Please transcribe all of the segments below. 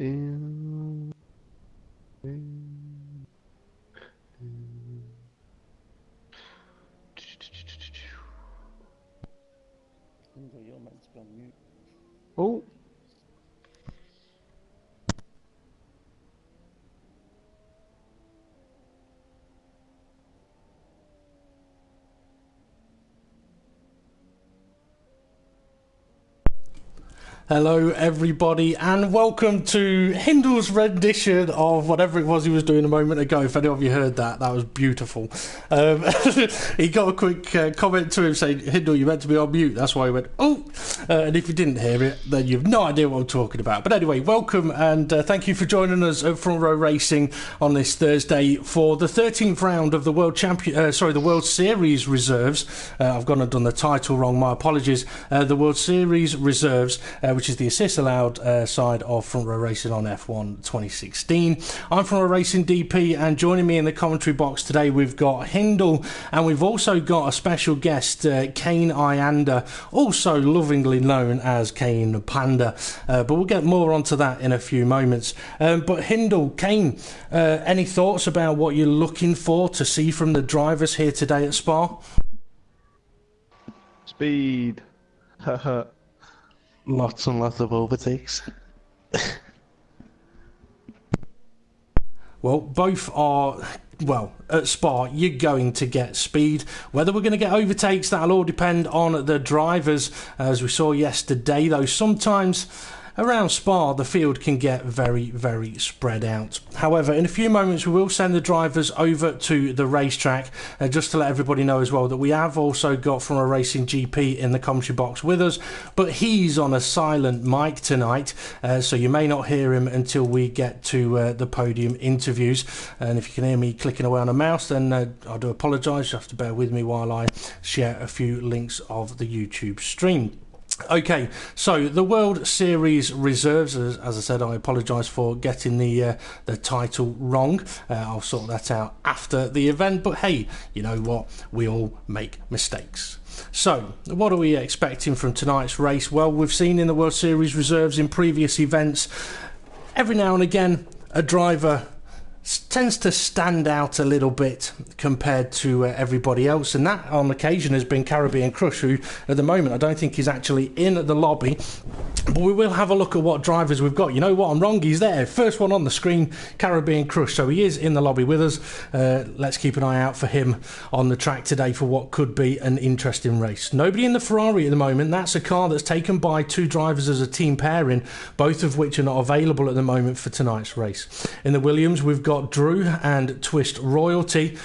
Um, You're meant to be on mute. Oh, Hello everybody and welcome to Hindle's rendition of whatever it was he was doing a moment ago. If any of you heard that, that was beautiful. He got a quick comment to him saying, Hindle, you meant to be on mute. That's why he went, oh! And if you didn't hear it, then you've no idea what I'm talking about. But anyway, welcome and thank you for joining us at Front Row Racing on this Thursday for the 13th round of the the World Series Reserves. I've gone and done the title wrong, my apologies. The World Series Reserves, which is the assist allowed side of Front Row Racing on F1 2016. I'm Front Row Racing DP, and joining me in the commentary box today we've got Hindle, and we've also got a special guest, KANEIYANDA, also lovingly known as Kane Panda, but we'll get more onto that in a few moments. But Hindle, Kane, any thoughts about what you're looking for to see from the drivers here today at Spa? speed. Lots and lots of overtakes. Well, both are, well, at Spa, you're going to get speed. Whether we're going to get overtakes, that'll all depend on the drivers. As we saw yesterday, though, sometimes around Spa, the field can get very, very spread out. However, in a few moments, we will send the drivers over to the racetrack, just to let everybody know as well that we have also got From a Racing GP in the commentary box with us, but he's on a silent mic tonight, so you may not hear him until we get to the podium interviews. And if you can hear me clicking away on a mouse, then I do apologise. You have to bear with me while I share a few links of the YouTube stream. Okay, so the World Series Reserves, as I said, I apologise for getting the title wrong. I'll sort that out after the event, but hey, you know what? We all make mistakes. So, what are we expecting from tonight's race? Well, we've seen in the World Series Reserves in previous events, every now and again, a driver tends to stand out a little bit compared to everybody else, and that on occasion has been Caribbean Crush, who at the moment I don't think is actually in the lobby, but we will have a look at what drivers we've got. You know what, I'm wrong, he's there, first one on the screen, Caribbean Crush, so he is in the lobby with us. Let's keep an eye out for him on the track today for what could be an interesting race. Nobody in the Ferrari at the moment. That's a car that's taken by two drivers as a team pairing, both of which are not available at the moment for tonight's race. In the Williams, we've got Drew and Twist Royalty,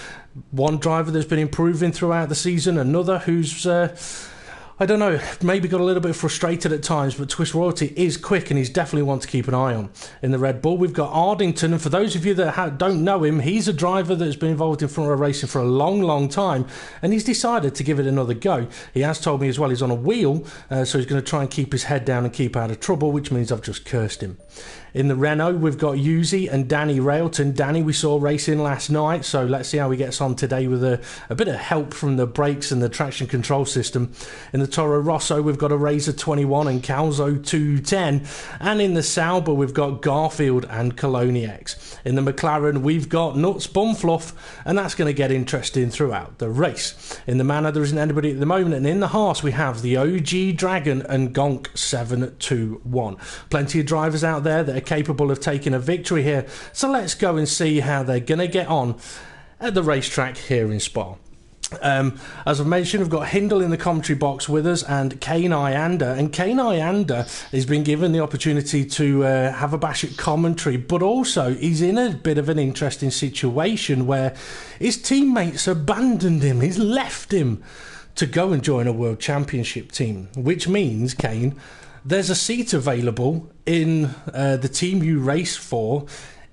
one driver that's been improving throughout the season, another who's I don't know, maybe got a little bit frustrated at times, but Twist Royalty is quick and he's definitely one to keep an eye on. In the Red Bull, we've got Ardington, and for those of you that don't know him, he's a driver that's been involved in front row racing for a long, long time, and he's decided to give it another go. He has told me as well he's on a wheel, so he's going to try and keep his head down and keep out of trouble, which means I've just cursed him. In the Renault, we've got Yuzi and Danny Railton. Danny we saw racing last night, so let's see how he gets on today with a bit of help from the brakes and the traction control system. In the Toro Rosso, we've got a Razor 21 and Calzo 210. And in the Sauber, we've got Garfield and KANEIYANDA. In the McLaren, we've got Nuts Bumfluff, and that's going to get interesting throughout the race. In the Manor, there isn't anybody at the moment, and in the Haas, we have the OG Dragon and Gonk 721. Plenty of drivers out there that are capable of taking a victory here, so let's go and see how they're going to get on at the racetrack here in Spa. As I've mentioned, we've got Hindle in the commentary box with us and KANEIYANDA, and KANEIYANDA has been given the opportunity to have a bash at commentary, but also he's in a bit of an interesting situation where his teammates abandoned him, he's left him to go and join a World Championship team, which means, Kane, there's a seat available in the team you race for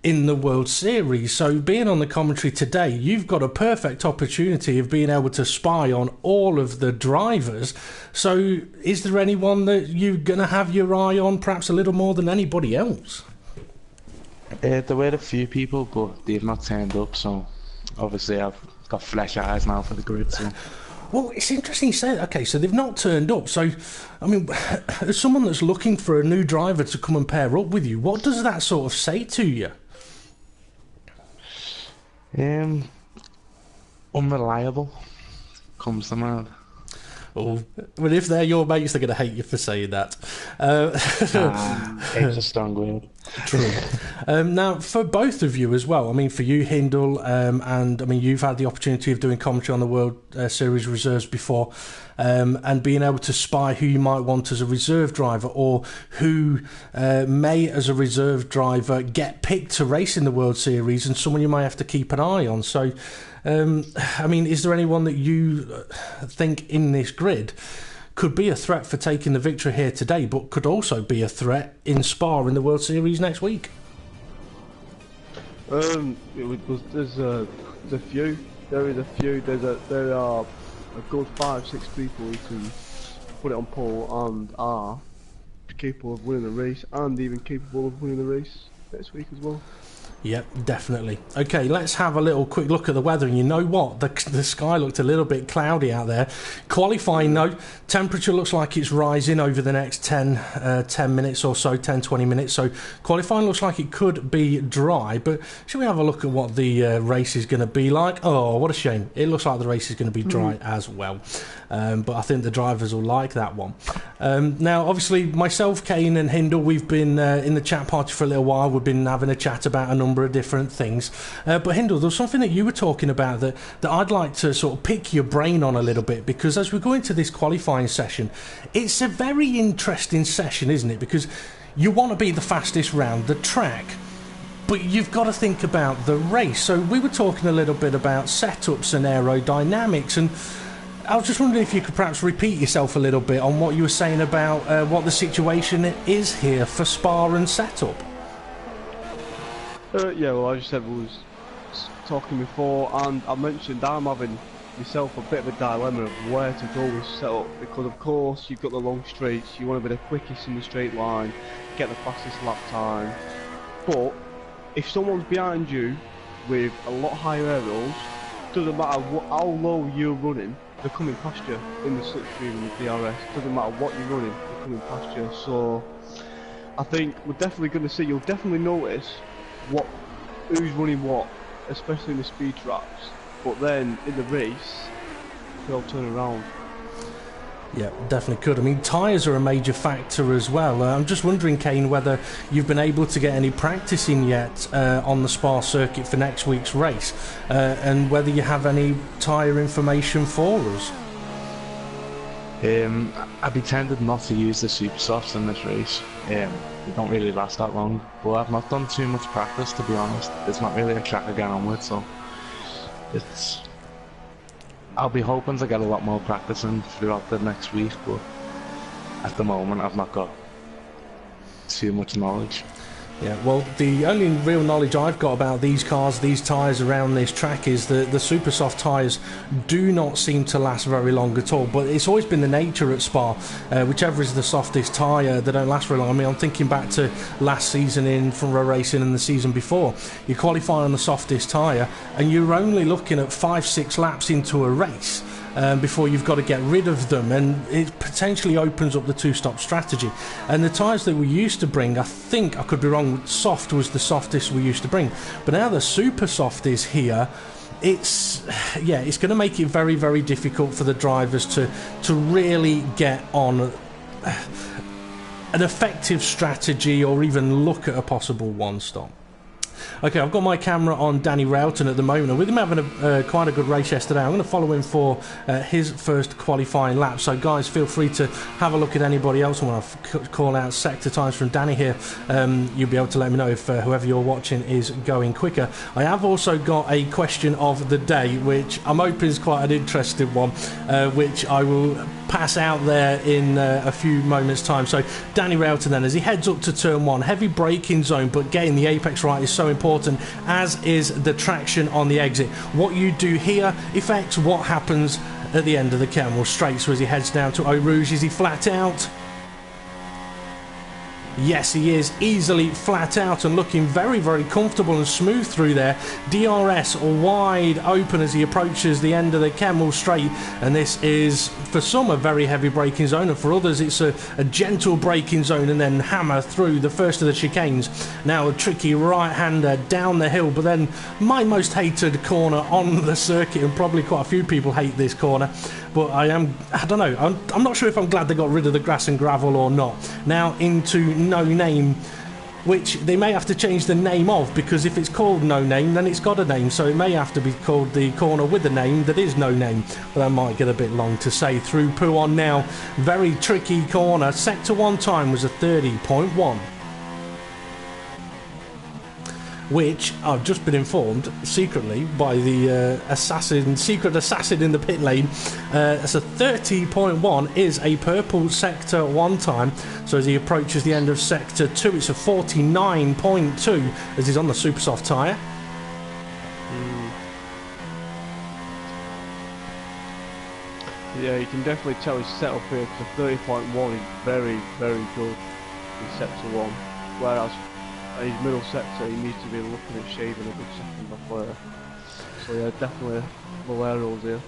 in the World Series. So being on the commentary today, you've got a perfect opportunity of being able to spy on all of the drivers. So is there anyone that you're going to have your eye on perhaps a little more than anybody else? There were a few people, but they've not turned up, so obviously I've got fresh eyes now for the grid. So. Well, it's interesting you say that. Okay, so they've not turned up. So, I mean, as someone that's looking for a new driver to come and pair up with you, what does that sort of say to you? Unreliable comes to mind. Oh, well, if they're your mates, they're going to hate you for saying that. It's a strong word. True. Now, for both of you as well, I mean, for you, Hindle, and I mean, you've had the opportunity of doing commentary on the World Series Reserves before, and being able to spy who you might want as a reserve driver, or who may, as a reserve driver, get picked to race in the World Series, and someone you might have to keep an eye on. So, I mean, is there anyone that you think in this grid could be a threat for taking the victory here today, but could also be a threat in Spa in the World Series next week? There's a few. There is a few. There are a good 5-6 people who can put it on pole and are capable of winning the race, and even capable of winning the race next week as well. Yep, definitely. Okay, let's have a little quick look at the weather. And you know what? The sky looked a little bit cloudy out there. Qualifying, though, temperature looks like it's rising over the next 10 minutes or so, 10-20 minutes. So qualifying looks like it could be dry. But should we have a look at what the race is going to be like? Oh, what a shame. It looks like the race is going to be dry as well. But I think the drivers will like that one. Now, obviously, myself, Kane and Hindle, we've been in the chat party for a little while. We've been having a chat about a number of different things. But Hindle, there's something that you were talking about that I'd like to sort of pick your brain on a little bit, because as we go into this qualifying session, it's a very interesting session, isn't it? Because you want to be the fastest round the track, but you've got to think about the race. So we were talking a little bit about setups and aerodynamics, and I was just wondering if you could perhaps repeat yourself a little bit on what you were saying about what the situation is here for Spa and setup. Yeah, well, as you said, we was talking before, and I mentioned I'm having myself a bit of a dilemma of where to go with setup, because of course you've got the long straights, you want to be the quickest in the straight line, get the fastest lap time, but if someone's behind you with a lot higher aerials, doesn't matter how low you're running, they're coming past you in the slipstream and the DRS. Doesn't matter what you're running, they're coming past you. So I think we're definitely going to see, you'll definitely notice who's running what, especially in the speed traps. But then in the race, they'll turn around. Yeah, definitely could. I mean, tyres are a major factor as well. I'm just wondering, Kane, whether you've been able to get any practice in yet on the Spa circuit for next week's race, and whether you have any tyre information for us. I'd be tempted not to use the super softs in this race. They don't really last that long, but I've not done too much practice, to be honest. It's not really a track I get on with, so I'll be hoping to get a lot more practice in throughout the next week, but at the moment I've not got too much knowledge. Yeah, well, the only real knowledge I've got about these cars, these tyres around this track, is that the super soft tyres do not seem to last very long at all. But it's always been the nature at Spa. Whichever is the softest tyre, they don't last very long. I mean, I'm thinking back to last season in front row racing and the season before. You qualify on the softest tyre, and you're only looking at 5-6 laps into a race before you've got to get rid of them, and it potentially opens up the two-stop strategy. And the tyres that we used to bring, I think, I could be wrong, soft was the softest we used to bring, but now the super soft is here. It's going to make it very, very difficult for the drivers to really get on an effective strategy or even look at a possible one-stop. Okay, I've got my camera on Danny Rowton at the moment, and with him having quite a good race yesterday, I'm going to follow him for his first qualifying lap. So guys, feel free to have a look at anybody else. And when I call out sector times from Danny here, you'll be able to let me know if whoever you're watching is going quicker. I have also got a question of the day, which I'm hoping is quite an interesting one, which I will pass out there in a few moments time. So Danny Rowton then, as he heads up to turn 1, heavy braking zone, but getting the apex right is so important, as is the traction on the exit. What you do here affects what happens at the end of the Kenmore straight. So as he heads down to Eau Rouge, is he flat out? Yes, he is easily flat out and looking very, very comfortable and smooth through there. DRS wide open as he approaches the end of the Kemmel Straight, and this is for some a very heavy braking zone, and for others it's a gentle braking zone, and then hammer through the first of the chicanes. Now a tricky right-hander down the hill, but then my most hated corner on the circuit, and probably quite a few people hate this corner. But I don't know, I'm not sure if I'm glad they got rid of the grass and gravel or not. Now into No Name, which they may have to change the name of, because if it's called No Name, then it's got a name, so it may have to be called the corner with the name that is No Name. But that might get a bit long to say. Through Pouhon now, very tricky corner. Sector 1 time was a 30.1. Which I've just been informed secretly by the secret assassin in the pit lane. So 30.1 is a purple sector 1 time. So as he approaches the end of sector 2, it's a 49.2 as he's on the super soft tyre. Yeah, you can definitely tell his setup here, because 30.1 is very, very good in sector 1, whereas his middle sector he needs to be looking at shaving a good second off there. So yeah, definitely low air rolls here.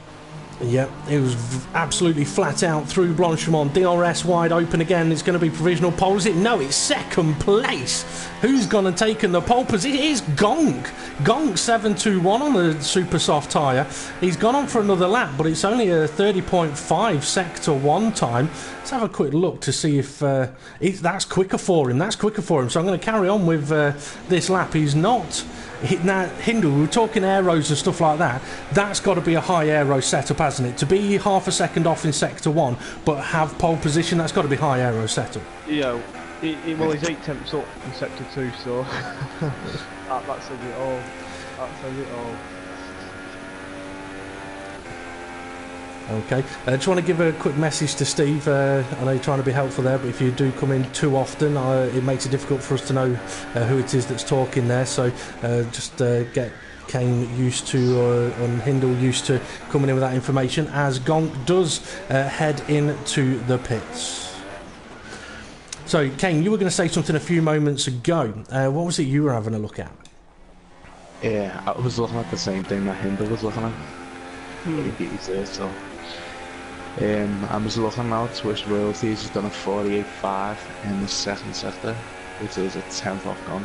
Yep, it was absolutely flat out through Blanchimont. DRS wide open again. It's going to be provisional pole. Is it? No, it's second place. Who's gone and taken the pole position? It is Gonk. Gonk 721 on the super soft tyre. He's gone on for another lap, but it's only a 30.5 sector 1 time. Let's have a quick look to see if that's quicker for him. That's quicker for him. So I'm going to carry on with this lap. He's not. Now, Hindle, we were talking aeros and stuff like that. That's got to be a high aero setup, hasn't it? To be half a second off in sector 1, but have pole position, that's got to be high aero setup. Yeah, well, he's 8 tenths up in sector 2, so that says it all. That says it all. Okay, I just want to give a quick message to Steve. I know you're trying to be helpful there, but if you do come in too often, it makes it difficult for us to know who it is that's talking there. So just get Kane used to, and Hindle used to coming in with that information, as Gonk does head into the pits. So, Kane, you were going to say something a few moments ago. What was it you were having a look at? Yeah, I was looking at the same thing that Hindle was looking at. He's there, so. I was looking now at Swiss royalties. He's done a 48.5 in the second sector, which is a 10th off gone.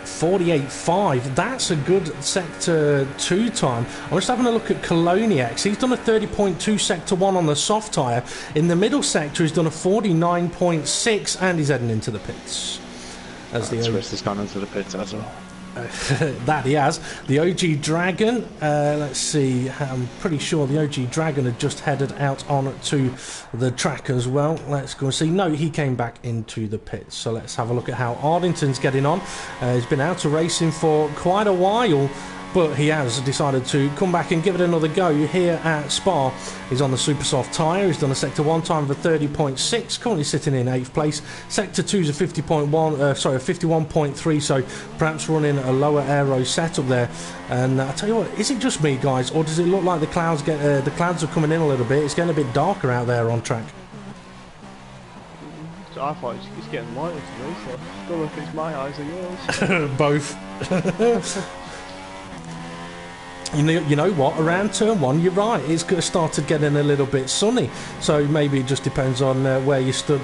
48.5, that's a good sector 2 time. I'm just having a look at KANEIYANDA. He's done a 30.2 sector 1 on the soft tyre. In the middle sector, he's done a 49.6, and he's heading into the pits. As the Swiss has gone into the pits as well. That he has. The OG Dragon, let's see, I'm pretty sure the OG Dragon had just headed out on to the track as well. Let's go and see. No, he came back into the pits. So let's have a look at how Ardington's getting on. He's been out of racing for quite a while, but he has decided to come back and give it another go here at Spa. He's on the super soft tyre. He's done a sector 1 time of a 30.6, currently sitting in 8th place. Sector 2 is a 51.3, so perhaps running a lower aero setup there. And I tell you what, is it just me, guys, or does it look like the clouds are coming in a little bit? It's getting a bit darker out there on track. So I thought it's getting lighter today, so I don't know if it's my eyes or yours. Both. You know what, around turn 1 you're right, it's started getting a little bit sunny, so maybe it just depends on where you stood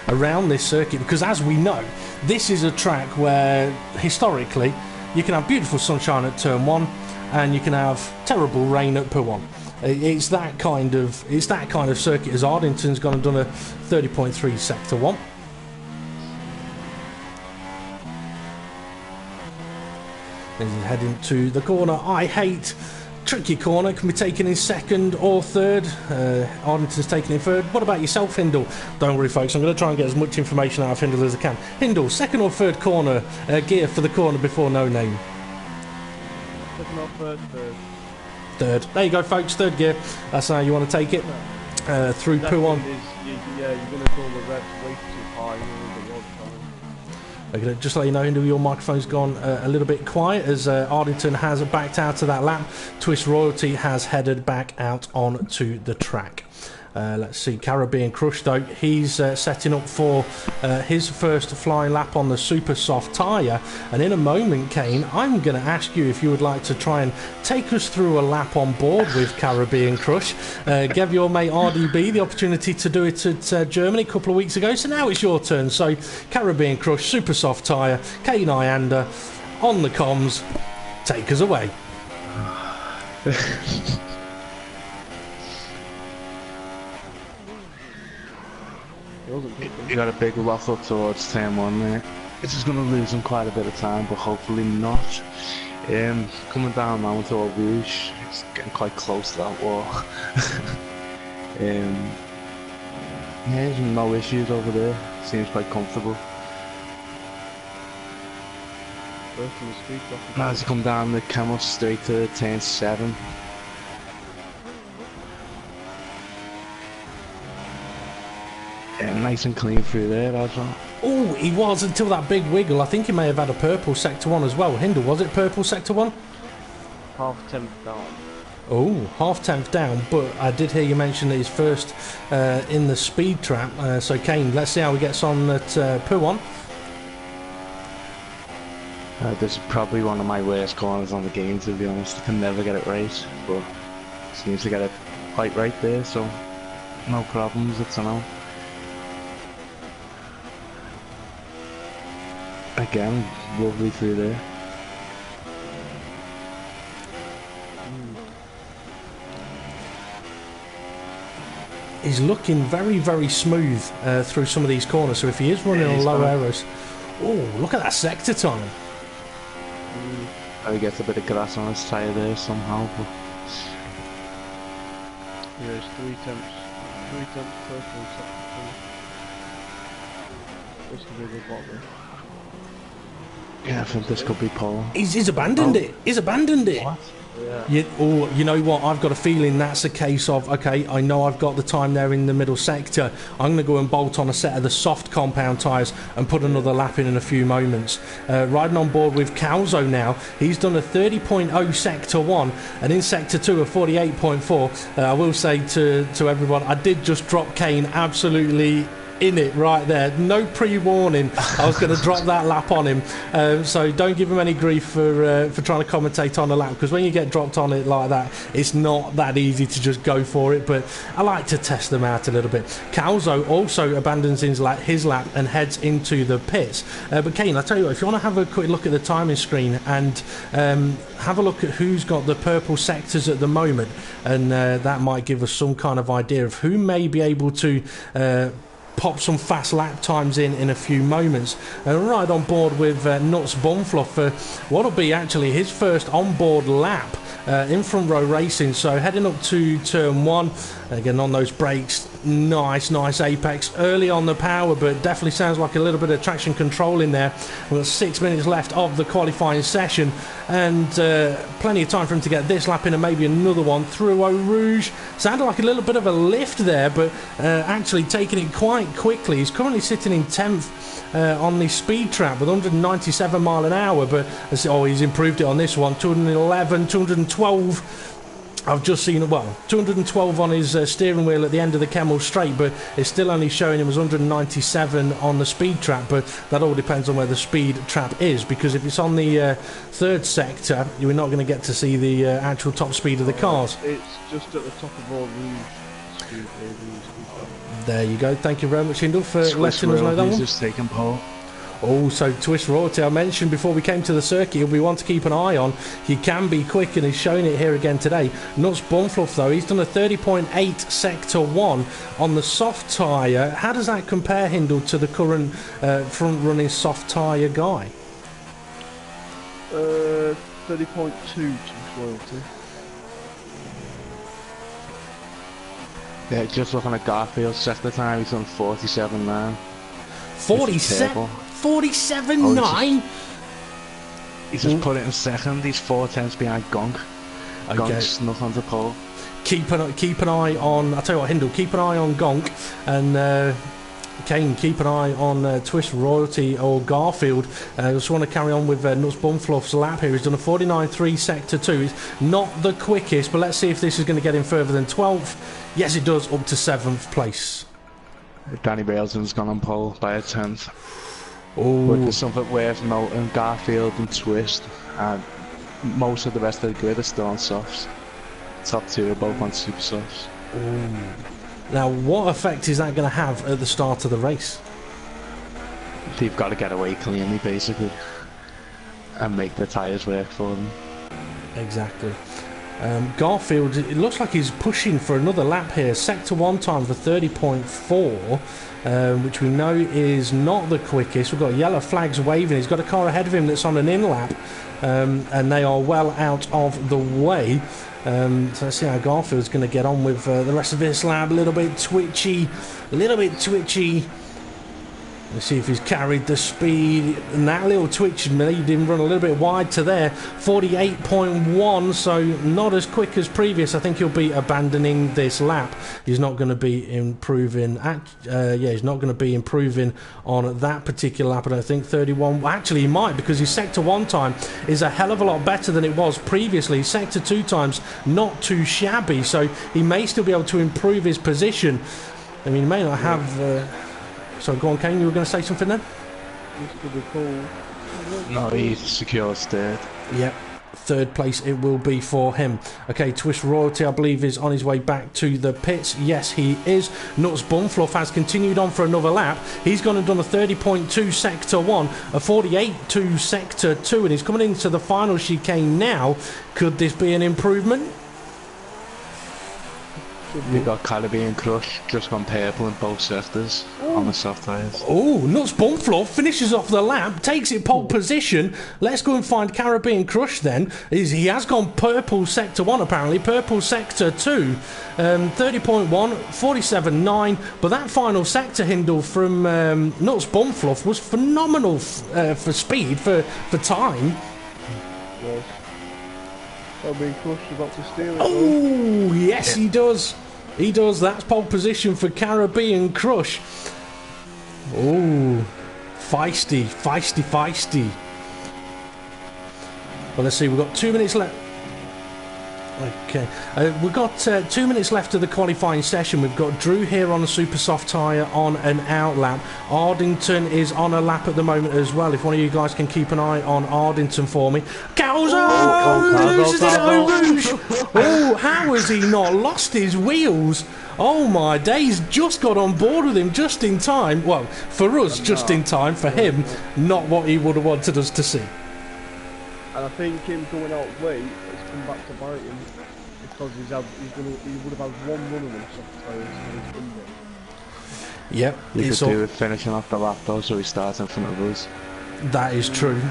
around this circuit, because as we know, this is a track where historically you can have beautiful sunshine at turn 1 and you can have terrible rain at Pouhon. It's that kind of circuit, as Ardington's gone and done a 30.3 sector 1. He's heading to the corner. I hate tricky corner. Can be taken in second or third. Ardington's taken in third. What about yourself, Hindle? Don't worry, folks. I'm going to try and get as much information out of Hindle as I can. Hindle, second or third corner gear for the corner before No Name? Second or third? Third. There you go, folks. Third gear. That's how you want to take it. Through Pouhon. Yeah, you're going to call the reps way too high. Okay, just to let you know, Hindle, your microphone's gone a little bit quiet as Ardington has backed out of that lap. Twist Royalty has headed back out onto the track. Let's see, Caribbean Crush though, he's setting up for his first flying lap on the super soft tyre, and in a moment, Kane, I'm going to ask you if you would like to try and take us through a lap on board with Caribbean Crush. Gave your mate RDB the opportunity to do it at Germany a couple of weeks ago, so now it's your turn. So Caribbean Crush, super soft tyre, KANEIYANDA on the comms, take us away. You got a big lock up towards turn 1 there. This is going to lose him quite a bit of time, but hopefully not. Coming down now into Eau Rouge, it's getting quite close to that wall. Yeah, there's no issues over there. Seems quite comfortable. Now as you come down the camel straight to turn 7. Yeah, nice and clean through there as well. Oh, he was until that big wiggle. I think he may have had a purple sector 1 as well. Hindle, was it purple sector 1? Half tenth down. Oh, half tenth down, but I did hear you mention that he's first in the speed trap. So Kane, let's see how he gets on at P1. This is probably one of my worst corners on the game, to be honest. I can never get it right, but seems to get it quite right there, so no problems, it's a no. Again, lovely through there. He's looking very, very smooth through some of these corners, so if he is running on low errors... Oh, look at that sector time. He gets a bit of grass on his tyre there somehow, but... Here's 3 temps. 3 temps, first one, second one. This could be a good bottle. Yeah, I think this could be pole. He's abandoned it. He's abandoned it. What? Yeah. You know what? I've got a feeling that's a case of, okay, I know I've got the time there in the middle sector. I'm going to go and bolt on a set of the soft compound tyres and put another lap in a few moments. Riding on board with Calzo now. He's done a 30.0 sector 1 and in sector 2 a 48.4. I will say to everyone, I did just drop Kane absolutely in it right there. No pre-warning. I was going to drop that lap on him. So don't give him any grief for trying to commentate on a lap, because when you get dropped on it like that, it's not that easy to just go for it. But I like to test them out a little bit. Calzo also abandons his lap and heads into the pits. But Kane, I tell you what, if you want to have a quick look at the timing screen and have a look at who's got the purple sectors at the moment, and that might give us some kind of idea of who may be able to pop some fast lap times in a few moments. And right on board with Nuts Bumfluff for what'll be actually his first on-board lap in front row racing. So heading up to turn 1, again on those brakes, nice apex early on the power, but definitely sounds like a little bit of traction control in there. We've got 6 minutes left of the qualifying session, and plenty of time for him to get this lap in and maybe another one through Eau Rouge. Sounded like a little bit of a lift there, but actually taking it quite quickly. He's currently sitting in 10th on the speed trap with 197 mile an hour, but he's improved it on this one. 211, 212. I've just seen, 212 on his steering wheel at the end of the Kemmel Straight, but it's still only showing him as 197 on the speed trap. But that all depends on where the speed trap is, because if it's on the third sector, you're not going to get to see the actual top speed of the cars. It's just at the top of Eau Rouge speed. There you go. Thank you very much, Hindle, for letting us know that one. Just taking pole. Also, Twist Royalty, I mentioned before we came to the circuit, he'll be one to keep an eye on. He can be quick, and he's showing it here again today. Nuts Bumfluff, though, he's done a 30.8 sector 1 on the soft tyre. How does that compare, Hindle, to the current front-running soft tyre guy? 30.2 Twist Royalty. Yeah, just looking at Garfield's sector time, he's done 47.9. 47? 47.9? He's just put it in second. He's 4 tenths behind Gonk. Okay. Gonk's snuck on the pole. Keep an eye on. I'll tell you what, Hindle, keep an eye on Gonk, and Kane, keep an eye on Twist Royalty or Garfield. I just want to carry on with Nuts Bumfluff's lap here. He's done a 49.3 sector 2. It's not the quickest, but let's see if this is going to get him further than 12th. Yes, it does, up to 7th place. Danny Bailson's gone on pole by a 10th. Oh, But there's something worth noting, Garfield and Twist, and most of the rest of the grid are still on softs. Top 2 are both on super softs. now what effect is that going to have at the start of the race? They've got to get away cleanly, basically, and make the tyres work for them. Exactly. Garfield, it looks like he's pushing for another lap here. Sector 1 time for 30.4, which we know is not the quickest. We've got yellow flags waving. He's got a car ahead of him that's on an in-lap, and they are well out of the way. So let's see how Garfield's going to get on with the rest of this lap. A little bit twitchy. Let's see if he's carried the speed. And that little twitch made him run a little bit wide to there. 48.1, so not as quick as previous. I think he'll be abandoning this lap. He's not going to be improving. He's not going to be improving on that particular lap. I don't think 31. Well, actually, he might, because his sector 1 time is a hell of a lot better than it was previously. Sector 2 times not too shabby, so he may still be able to improve his position. I mean, he may not have. So go on, Kane, you were going to say something then? This could be cool. No, he secures third. Yep, 3rd place it will be for him. Okay, Twist Royalty, I believe, is on his way back to the pits. Yes, he is. Nuts Bumfluff has continued on for another lap. He's gone and done a 30.2 sector 1, a 48.2 sector 2, and he's coming into the final chicane now. Could this be an improvement? We've got Caribbean Crush just gone purple in both sectors on the soft tyres. Oh, Nuts Bumfluff finishes off the lap, takes it pole position. Let's go and find Caribbean Crush then. He has gone purple sector 1 apparently, purple sector 2, 30.1, 47.9. But that final sector hindle from Nuts Bumfluff was phenomenal for speed, for time. Yes. Caribbean Crush about to steal it. Oh, yes, he does. He does. That's pole position for Caribbean Crush. Oh, feisty. Well, let's see. We've got 2 minutes left. Okay, we've got 2 minutes left of the qualifying session. We've got Drew here on a super soft tyre on an out lap. Ardington is on a lap at the moment as well. If one of you guys can keep an eye on Ardington for me. Oh, how has he not lost his wheels? Oh my days, just got on board with him just in time. Well, for us, just in time. For him, not what he would have wanted us to see. And I think him going out late has come back to bite him, because he would have had one run on them soft tyres and he's done it. Yep, You could do with finishing off the lap though, so he starts in front of us. that is true.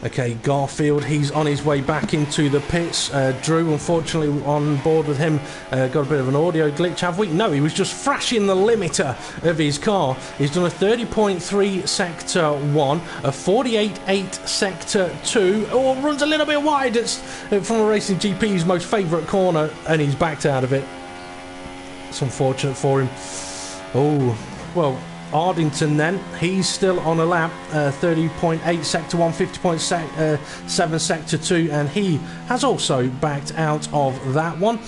Okay, Garfield, he's on his way back into the pits. Drew, unfortunately, on board with him, got a bit of an audio glitch, have we? No, he was just thrashing the limiter of his car. He's done a 30.3 sector 1, a 48.8 sector 2. Oh, runs a little bit wide. It's from a Racing GP's most favourite corner, and he's backed out of it. It's unfortunate for him. Oh, well, Ardington then, he's still on a lap, 30.8 sector 1, 50.7 sector 2, and he has also backed out of that one.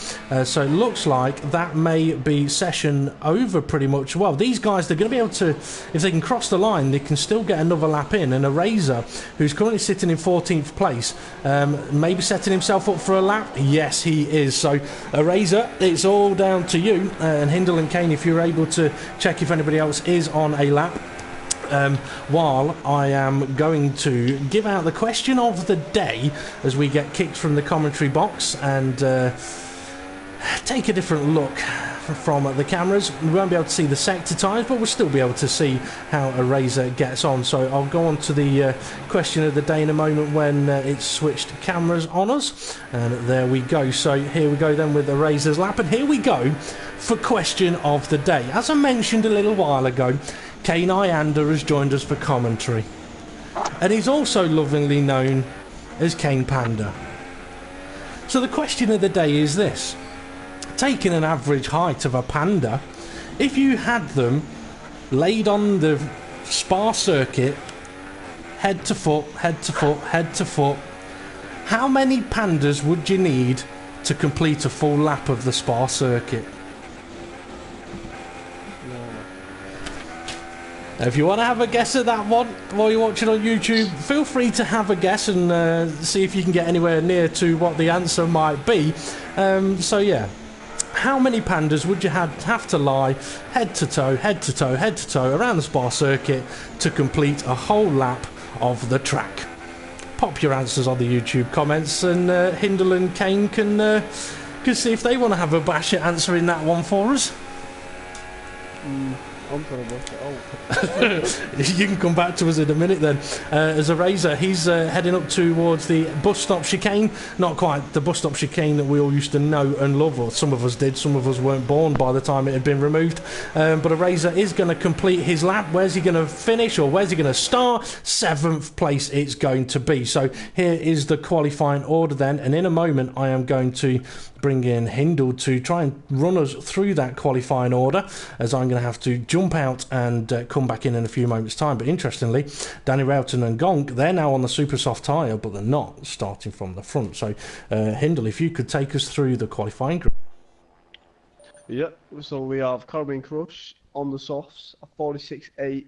So it looks like that may be session over pretty much. Well, these guys, they're going to be able to, if they can cross the line, they can still get another lap in. And Eraser, who's currently sitting in 14th place, maybe setting himself up for a lap. Yes, he is. So Eraser, it's all down to you. And Hindle and Kane, if you're able to check if anybody else is on a lap, while I am going to give out the question of the day as we get kicked from the commentary box and take a different look from the cameras. We won't be able to see the sector times, but we'll still be able to see how Eraser gets on. So I'll go on to the question of the day in a moment when it's switched cameras on us. And there we go. So here we go then with Eraser's lap, and here we go for question of the day. As I mentioned a little while ago, KANEIYANDA has joined us for commentary, and he's also lovingly known as Kane Panda. So the question of the day is this: taking an average height of a Panda, if you had them laid on the Spa circuit, head to foot, head to foot, head to foot, how many Pandas would you need to complete a full lap of the Spa circuit? If you want to have a guess at that one while you're watching on YouTube, feel free to have a guess and see if you can get anywhere near to what the answer might be. So yeah, how many Pandas would you have to lie head to toe, head to toe, head to toe around the Spa circuit to complete a whole lap of the track? Pop your answers on the YouTube comments, and Hindle and Kane can see if they want to have a bash at answering that one for us. I'm gonna work it out. You can come back to us in a minute then. As a Razor, he's heading up towards the bus stop chicane. Not quite the bus stop chicane that we all used to know and love, or some of us did, some of us weren't born by the time it had been removed. But a Razor is going to complete his lap. Where's he going to finish, or where's he going to start? 7th place it's going to be. So here is the qualifying order then, and in a moment I am going to bring in Hindle to try and run us through that qualifying order, as I'm going to have to jump out and come back in a few moments time. But interestingly, Danny Rowton and Gonk, they're now on the super soft tyre, but they're not starting from the front. So Hindle, if you could take us through the qualifying group. Yep, so we have Caribbean Crush on the softs, a 46.8,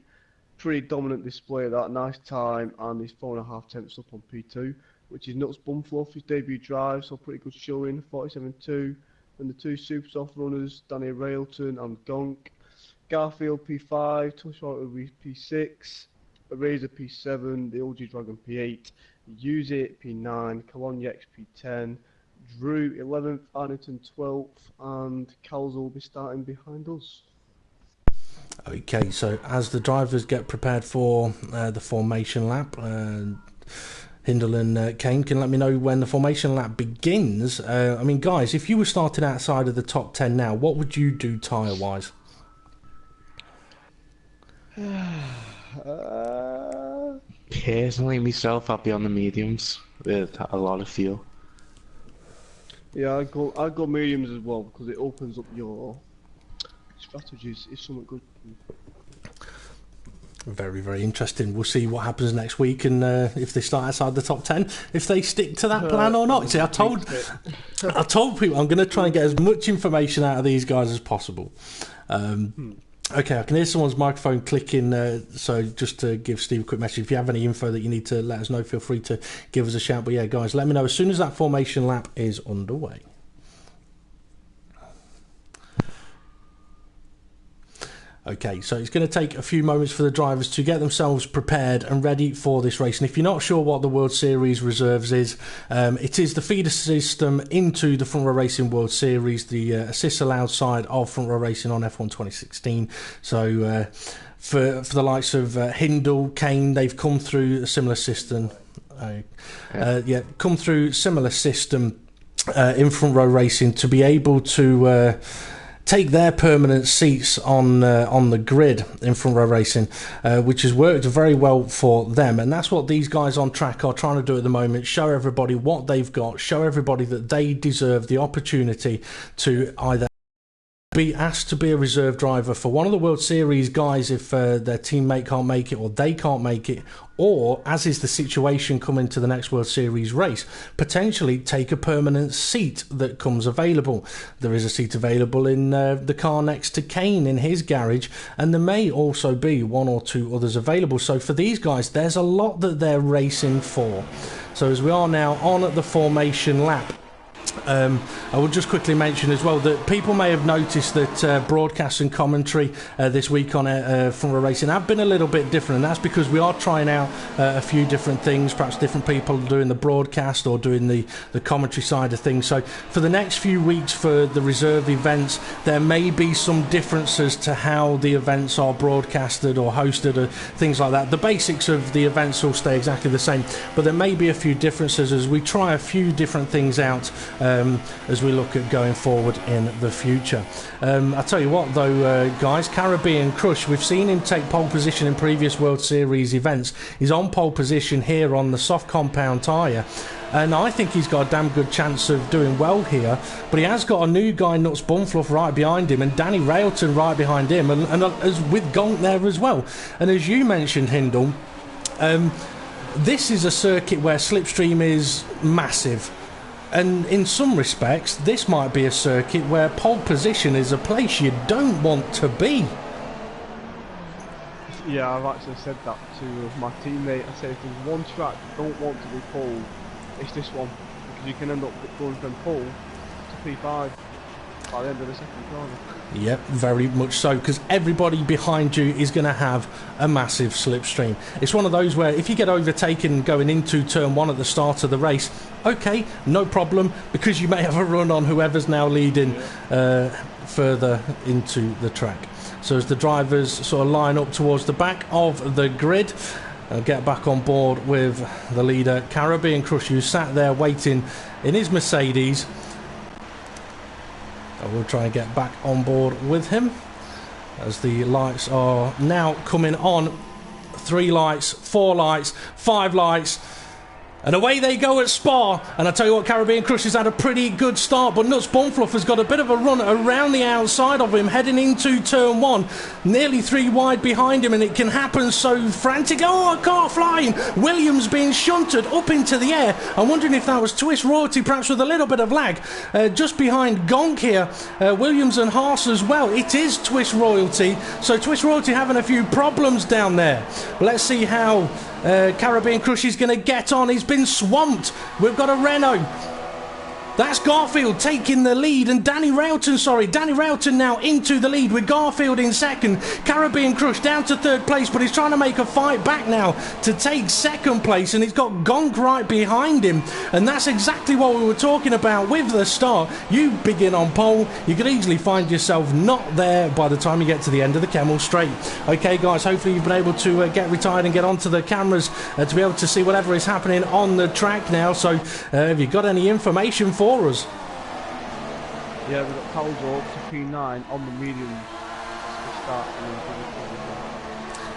pretty dominant display of that, nice time, and he's 4.5 tenths up on P2, which is Nuts Bumfluff, his debut drive, so pretty good showing, 47.2. And the two super soft runners, Danny Railton and Gonk. Garfield P5, Tush Auto P6, Razor P7, the OG Dragon P8, Use It P9, KANEIYANDA P10, Drew 11th, Arnington 12th, and Calzo will be starting behind us. Okay, so as the drivers get prepared for the formation lap, Hindle and Kane can let me know when the formation lap begins. I mean, guys, if you were starting outside of the top 10 now, what would you do tyre-wise? Personally, myself, I'll be on the mediums with a lot of fuel. Yeah, I'd go mediums as well, because it opens up your strategies. It's something good. Very, very interesting. We'll see what happens next week, and if they start outside the top 10, if they stick to that plan or not. See, I told people I'm going to try and get as much information out of these guys as possible. Okay, I can hear someone's microphone clicking, so just to give Steve a quick message, if you have any info that you need to let us know, feel free to give us a shout. But yeah, guys, let me know as soon as that formation lap is underway. Okay, so it's going to take a few moments for the drivers to get themselves prepared and ready for this race. And if you're not sure what the World Series Reserves is, it is the feeder system into the Front Row Racing World Series, the assists allowed side of Front Row Racing on F1 2016. So for the likes of Hindle, Kane, they've come through a similar system. Come through similar system in Front Row Racing to be able to take their permanent seats on the grid in Front Row Racing, which has worked very well for them. And that's what these guys on track are trying to do at the moment, show everybody what they've got, show everybody that they deserve the opportunity to either be asked to be a reserve driver for one of the World Series guys if their teammate can't make it or they can't make it, or, as is the situation coming to the next World Series race, potentially take a permanent seat that comes available. There is a seat available in the car next to Kane in his garage, and there may also be one or two others available. So for these guys, there's a lot that they're racing for. So as we are now on at the formation lap, I will just quickly mention as well that people may have noticed that broadcast and commentary this week on Front Row Racing have been a little bit different, and that's because we are trying out a few different things, perhaps different people doing the broadcast or doing the commentary side of things. So for the next few weeks for the reserve events, there may be some differences to how the events are broadcasted or hosted or things like that. The basics of the events will stay exactly the same, but there may be a few differences as we try a few different things out as we look at going forward in the future. I tell you what though, guys, Caribbean Crush, we've seen him take pole position in previous World Series events. He's on pole position here on the soft compound tyre, and I think he's got a damn good chance of doing well here. But he has got a new guy, Nuts Bumfluff, right behind him, and Danny Railton right behind him, and as with Gonk there as well. And as you mentioned, Hindle, this is a circuit where slipstream is massive. And in some respects, this might be a circuit where pole position is a place you don't want to be. Yeah, I've actually said that to my teammate. I said if there's one track you don't want to be pole, it's this one, because you can end up going from pole to P5 by the end of the second corner. Yep, very much so, because everybody behind you is going to have a massive slipstream. It's one of those where if you get overtaken going into turn 1 at the start of the race, okay, no problem, because you may have a run on whoever's now leading further into the track. So as the drivers sort of line up towards the back of the grid, get back on board with the leader, Caribbean Crush, who sat there waiting in his Mercedes. I will try and get back on board with him as the lights are now coming on. 3 lights, 4 lights, 5 lights, and away they go at Spa. And I tell you what, Caribbean Crush has had a pretty good start, but Nuts Bumfluff has got a bit of a run around the outside of him, heading into turn 1, nearly 3 wide behind him, and it can happen so frantic. Oh, a car flying! Williams being shunted up into the air. I'm wondering if that was Twist Royalty, perhaps with a little bit of lag. Just behind Gonk here, Williams and Haas as well. It is Twist Royalty, so Twist Royalty having a few problems down there. Let's see how Caribbean Crush is going to get on. He's been swamped. We've got a Renault. That's Garfield taking the lead, and Danny Railton now into the lead with Garfield in second. Caribbean Crush down to 3rd place, but he's trying to make a fight back now to take 2nd place, and he's got Gonk right behind him. And that's exactly what we were talking about with the start. You begin on pole, you could easily find yourself not there by the time you get to the end of the Kemmel Straight. Okay guys, hopefully you've been able to get retired and get onto the cameras to be able to see whatever is happening on the track now. So have you got any information for us? Yeah, we've got Calzo up to P9 on the mediums to start.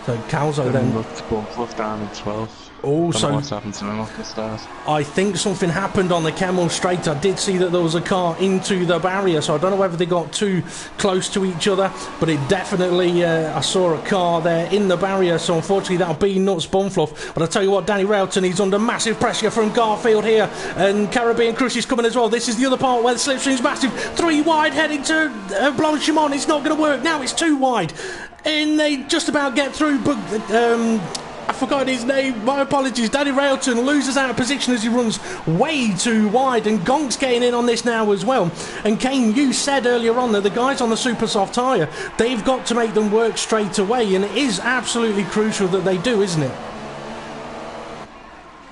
So Calzo then looked both down in 12th. Also, what's happened to him off the start. I think something happened on the Kemmel Straight. I did see that there was a car into the barrier, so I don't know whether they got too close to each other, but it definitely, I saw a car there in the barrier, so unfortunately that'll be Nuts Bumfluff. But I tell you what, Danny Railton, he's under massive pressure from Garfield here, and Caribbean Crush is coming as well. This is the other part where the slipstream's massive. 3 wide heading to Blanchimont. It's not going to work. Now it's 2 wide, and they just about get through, but I forgot his name, my apologies. Danny Railton loses out of position as he runs way too wide, and Gonk's getting in on this now as well. And Kane, you said earlier on that the guys on the super soft tyre, they've got to make them work straight away, and it is absolutely crucial that they do, isn't it?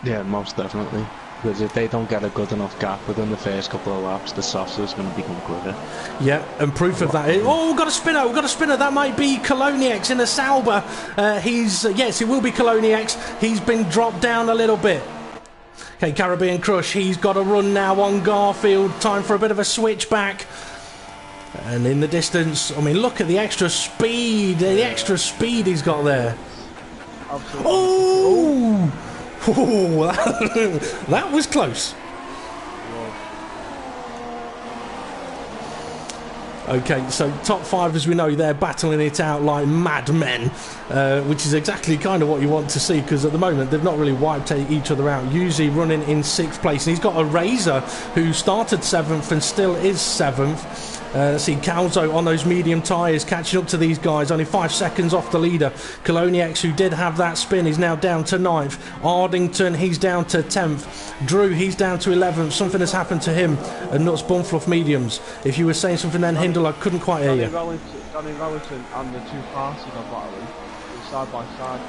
Yeah, most definitely. Because if they don't get a good enough gap within the first couple of laps, the softs is going to become quicker. Yeah, and proof of that is... Oh, we've got a spinner, That might be KANEIYANDA in a Sauber. Yes, it will be KANEIYANDA. He's been dropped down a little bit. Okay, Caribbean Crush, he's got a run now on Garfield. Time for a bit of a switchback. And in the distance, I mean, look at the extra speed. The extra speed he's got there. Absolutely. Oh! Oh, that was close. Okay, so top 5, as we know, they're battling it out like madmen, which is exactly kind of what you want to see, because at the moment they've not really wiped each other out. Yuzi running in 6th place, and he's got a Razor who started 7th and still is 7th. Let's see, Calzo on those medium tyres catching up to these guys, only 5 seconds off the leader. KANEIYANDA, who did have that spin, is now down to 9th. Ardington, he's down to 10th. Drew, he's down to 11th. Something has happened to him at Nuts Bumfluff mediums. If you were saying something then, Hindle, I couldn't quite hear you. Danny Railton and the 2 passes are battling side by side.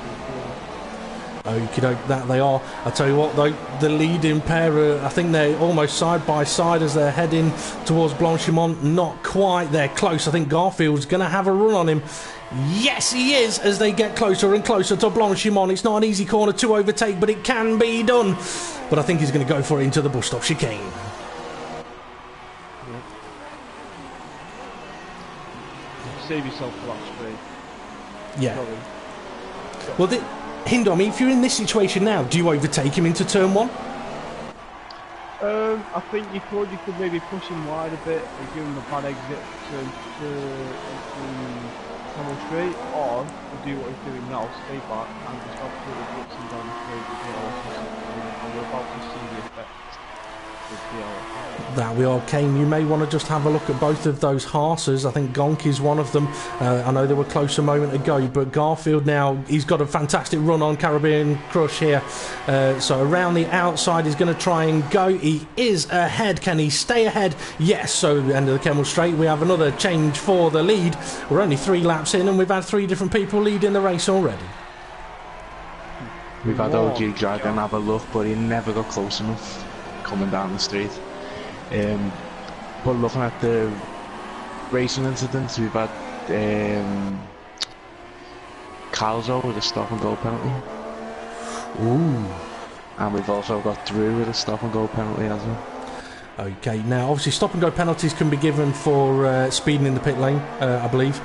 Okie doke, that they are. I tell you what though, the leading pair, I think they're almost side by side as they're heading towards Blanchimont. Not quite, they're close. I think Garfield's going to have a run on him. Yes, he is, as they get closer and closer to Blanchimont. It's not an easy corner to overtake, but it can be done. But I think he's going to go for it into the bus stop chicane. save yourself for that straight. Yeah. Sorry. Well, Hindle, I mean, if you're in this situation now, do you overtake him into turn 1? I think you could maybe push him wide a bit and give him a bad exit to Camel Straight, or do what he's doing now, stay back and just absolutely blitz him down the straight with the and we're about to see the effect with the That we are, Kane. You may want to just have a look at both of those Haasers. I think Gonk is one of them. I know they were close a moment ago, but Garfield now, he's got a fantastic run on Caribbean Crush here. So around the outside, he's going to try and go. He is ahead. Can he stay ahead? Yes. So end of the Kemmel Straight, we have another change for the lead. We're only 3 laps in, and we've had 3 different people leading the race already. We've had OG Dragon have a look, but he never got close enough coming down the street. But looking at the racing incidents, we've had Calzo with a stop and go penalty. Ooh. And we've also got Drew with a stop and go penalty as well. Okay, now obviously stop and go penalties can be given for speeding in the pit lane, I believe.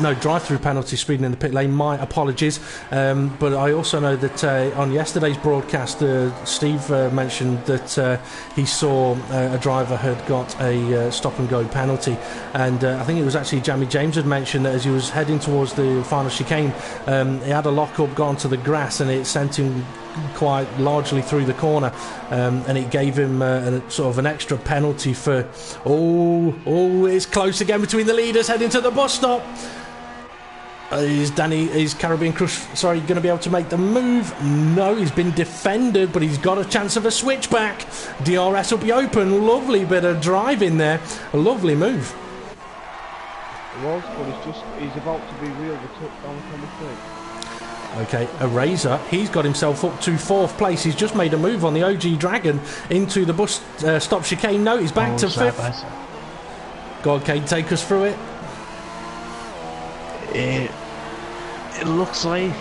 No, drive-through penalties, speeding in the pit lane. My apologies. But I also know that on yesterday's broadcast, Steve mentioned that he saw a driver had got a stop and go penalty, and I think it was actually Jamie James had mentioned that as he was heading towards the final chicane, he had a lock-up, got onto the grass, and it sent him quite largely through the corner, and it gave him sort of an extra penalty for it's close again between the leaders heading to the bus stop. Is Caribbean Crush going to be able to make the move? No, he's been defended, but he's got a chance of a switchback. DRS will be open. Lovely bit of drive in there, a lovely move. It was, but he's about to be real the touchdown on the thing. Okay, Eraser, he's got himself up to 4th place. He's just made a move on the OG Dragon into the bus stop chicane. No, he's back to 5th. Go on, Kate, take us through it. It looks like...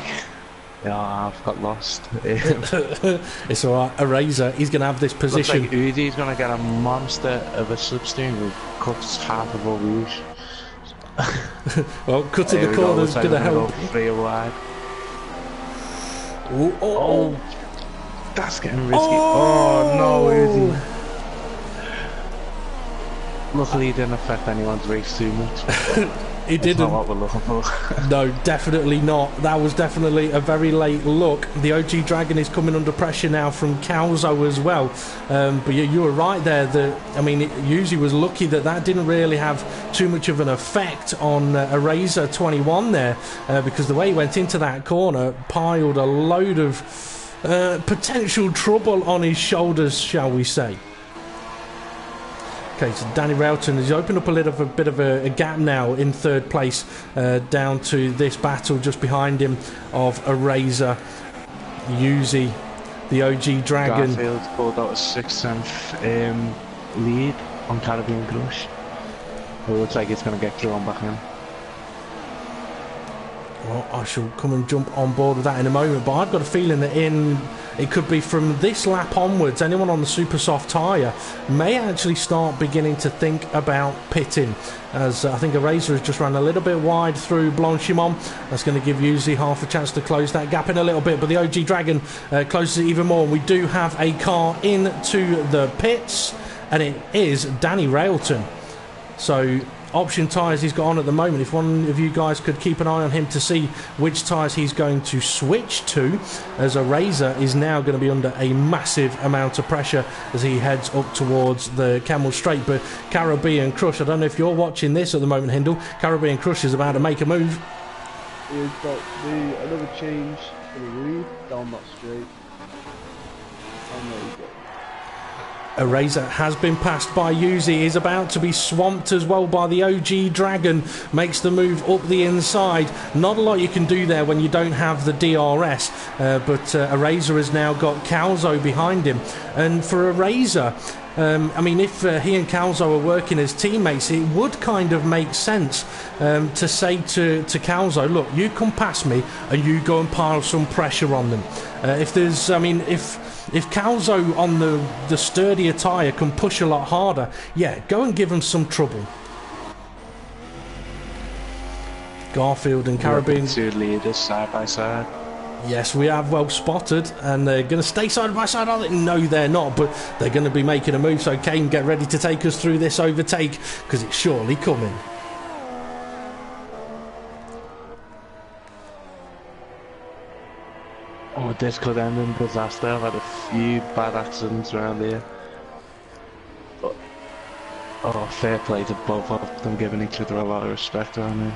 I've got lost. It's alright, Eraser, he's going to have this position. Looks like Udi's going to get a monster of a slipstream who cuts half of our rouge. Well, cutting the corner's going to help. Go 3 wide. Oh, that's getting risky. Oh no, Udi. Luckily, it didn't affect anyone's race too much. It didn't. That's not what we're looking for. No, definitely not. That was definitely a very late look. The OG Dragon is coming under pressure now from Calzo as well. But you were right there. Yuzi was lucky that didn't really have too much of an effect on Eraser 21 there, because the way he went into that corner piled a load of potential trouble on his shoulders, shall we say. Okay, so Danny Railton has opened up a bit of a gap now in 3rd place, down to this battle just behind him of Eraser, Yuzi, the OG Dragon. Garfield pulled out a 6th lead on Caribbean Crush. It looks like it's going to get thrown back in. Well, I shall come and jump on board with that in a moment, but I've got a feeling that it could be from this lap onwards, anyone on the super soft tyre may actually start beginning to think about pitting, as I think Eraser has just ran a little bit wide through Blanchimont. That's going to give Uzi half a chance to close that gap in a little bit, but the OG Dragon closes it even more. We do have a car into the pits, and it is Danny Railton. So option tyres he's got on at the moment. If one of you guys could keep an eye on him to see which tyres he's going to switch to, as Eraser is now going to be under a massive amount of pressure as he heads up towards the Kemmel Straight. But Caribbean Crush, I don't know if you're watching this at the moment, Hindle. Caribbean Crush is about to make a move. He's got another change for the lead down that straight. And there you go. Eraser has been passed by Yuzi, is about to be swamped as well by the OG Dragon, makes the move up the inside. Not a lot you can do there when you don't have the DRS, but Eraser has now got Calzo behind him. And for Eraser, if he and Calzo are working as teammates, it would kind of make sense to say to Calzo, look, you come past me and you go and pile some pressure on them. If Calzo on the sturdier tyre can push a lot harder, yeah, go and give him some trouble. Garfield and Caribbean. Two leaders side by side. Yes, we have well spotted, and they're going to stay side by side, are they? No, they're not, but they're going to be making a move, so Kane, get ready to take us through this overtake, because it's surely coming. Oh, this could end in disaster. I've had a few bad accidents around here. But, oh, fair play to both of them, giving each other a lot of respect around here.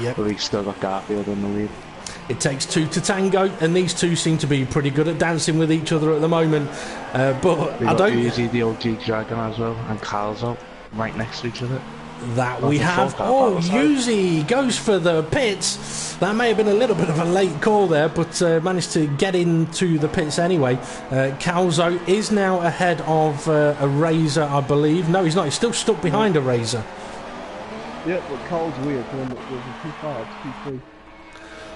Yep. But we've still got Garfield in the lead. It takes two to tango, and these two seem to be pretty good at dancing with each other at the moment. But We've I got don't. Uzi, the OG Dragon as well, and Calzo right next to each other. That we have. Oh, Uzi goes for the pits. That may have been a little bit of a late call there, but managed to get into the pits anyway. Calzo is now ahead of a Razor, I believe. No, he's not. He's still stuck behind a Razor. Yeah, but Carl's weird. Going up with P5, P3.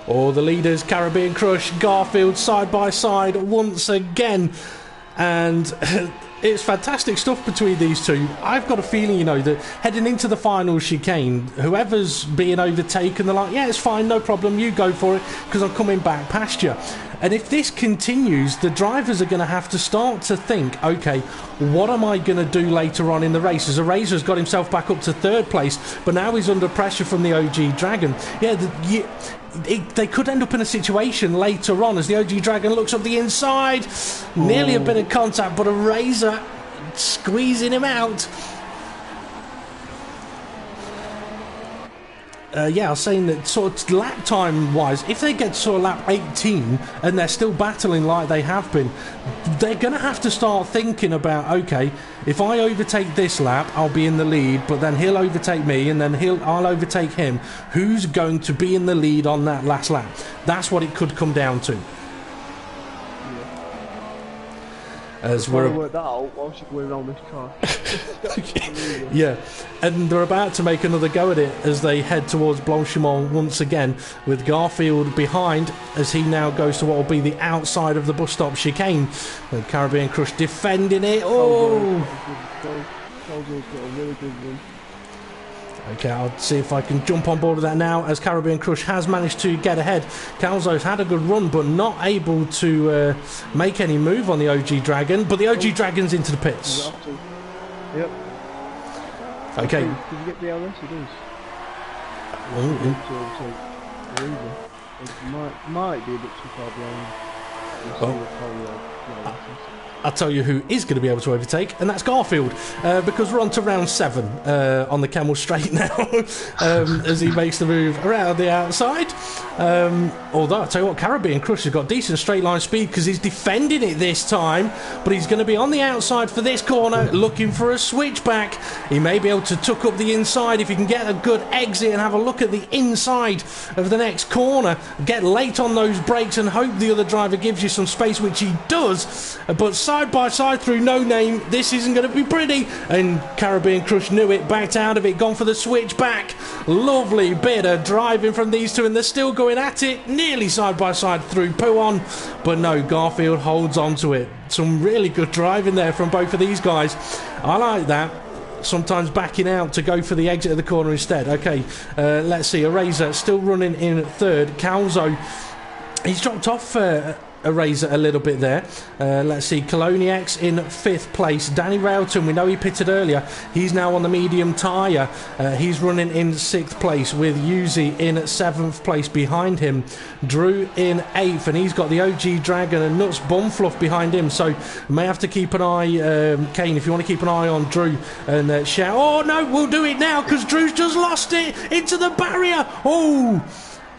All the leaders, Caribbean Crush, Garfield side by side once again. And it's fantastic stuff between these two. I've got a feeling, you know, that heading into the final chicane, whoever's being overtaken, they're like, yeah, it's fine, no problem, you go for it, because I'm coming back past you. And if this continues, the drivers are going to have to start to think, okay, what am I going to do later on in the race? As a Razor's got himself back up to third place, but now he's under pressure from the OG Dragon. Yeah, they could end up in a situation later on as the OG Dragon looks up the inside. Nearly a bit of contact, but a Razor squeezing him out. Yeah, I was saying that sort of lap time wise, if they get sort of lap 18 and they're still battling like they have been, they're going to have to start thinking about, okay, if I overtake this lap, I'll be in the lead, but then he'll overtake me and then I'll overtake him. Who's going to be in the lead on that last lap? That's what it could come down to. As we're work that out while she's going around this car. Yeah, and they're about to make another go at it as they head towards Blanchimont once again, with Garfield behind as he now goes to what will be the outside of the bus stop chicane. And Caribbean Crush defending it. Oh! Calzo's got a really good run. Okay, I'll see if I can jump on board with that now, as Caribbean Crush has managed to get ahead. Calzo's had a good run, but not able to make any move on the OG Dragon. But the OG Dragon's into the pits. Yep. Okay. Did you get the LS? It is. It might be a bit too far behind. I'll tell you who is going to be able to overtake, and that's Garfield, because we're on to round 7 on the Camel Straight now, as he makes the move around the outside. Although, I'll tell you what, Caribbean Crush has got decent straight line speed because he's defending it this time, but he's going to be on the outside for this corner, looking for a switchback. He may be able to tuck up the inside if he can get a good exit and have a look at the inside of the next corner, get late on those brakes and hope the other driver gives you some space, which he does, but side by side through No Name, this isn't going to be pretty, and Caribbean Crush knew it, backed out of it, gone for the switch back. Lovely bit of driving from these two, and they're still going at it, nearly side by side through Pouon, but no, Garfield holds on to it. Some really good driving there from both of these guys. I like that. Sometimes backing out to go for the exit of the corner instead. Okay, let's see, a Razor still running in third. Calzo, he's dropped off a Razor a little bit there. Let's see, KANEIYANDA in 5th place. Danny Railton, we know he pitted earlier, he's now on the medium tyre. He's running in 6th place, with Uzi in 7th place behind him. Drew in 8th, and he's got the OG Dragon and Nuts Bumfluff behind him, so may have to keep an eye, Kane, if you want to keep an eye on Drew and shout, oh no, we'll do it now because Drew's just lost it into the barrier. Oh!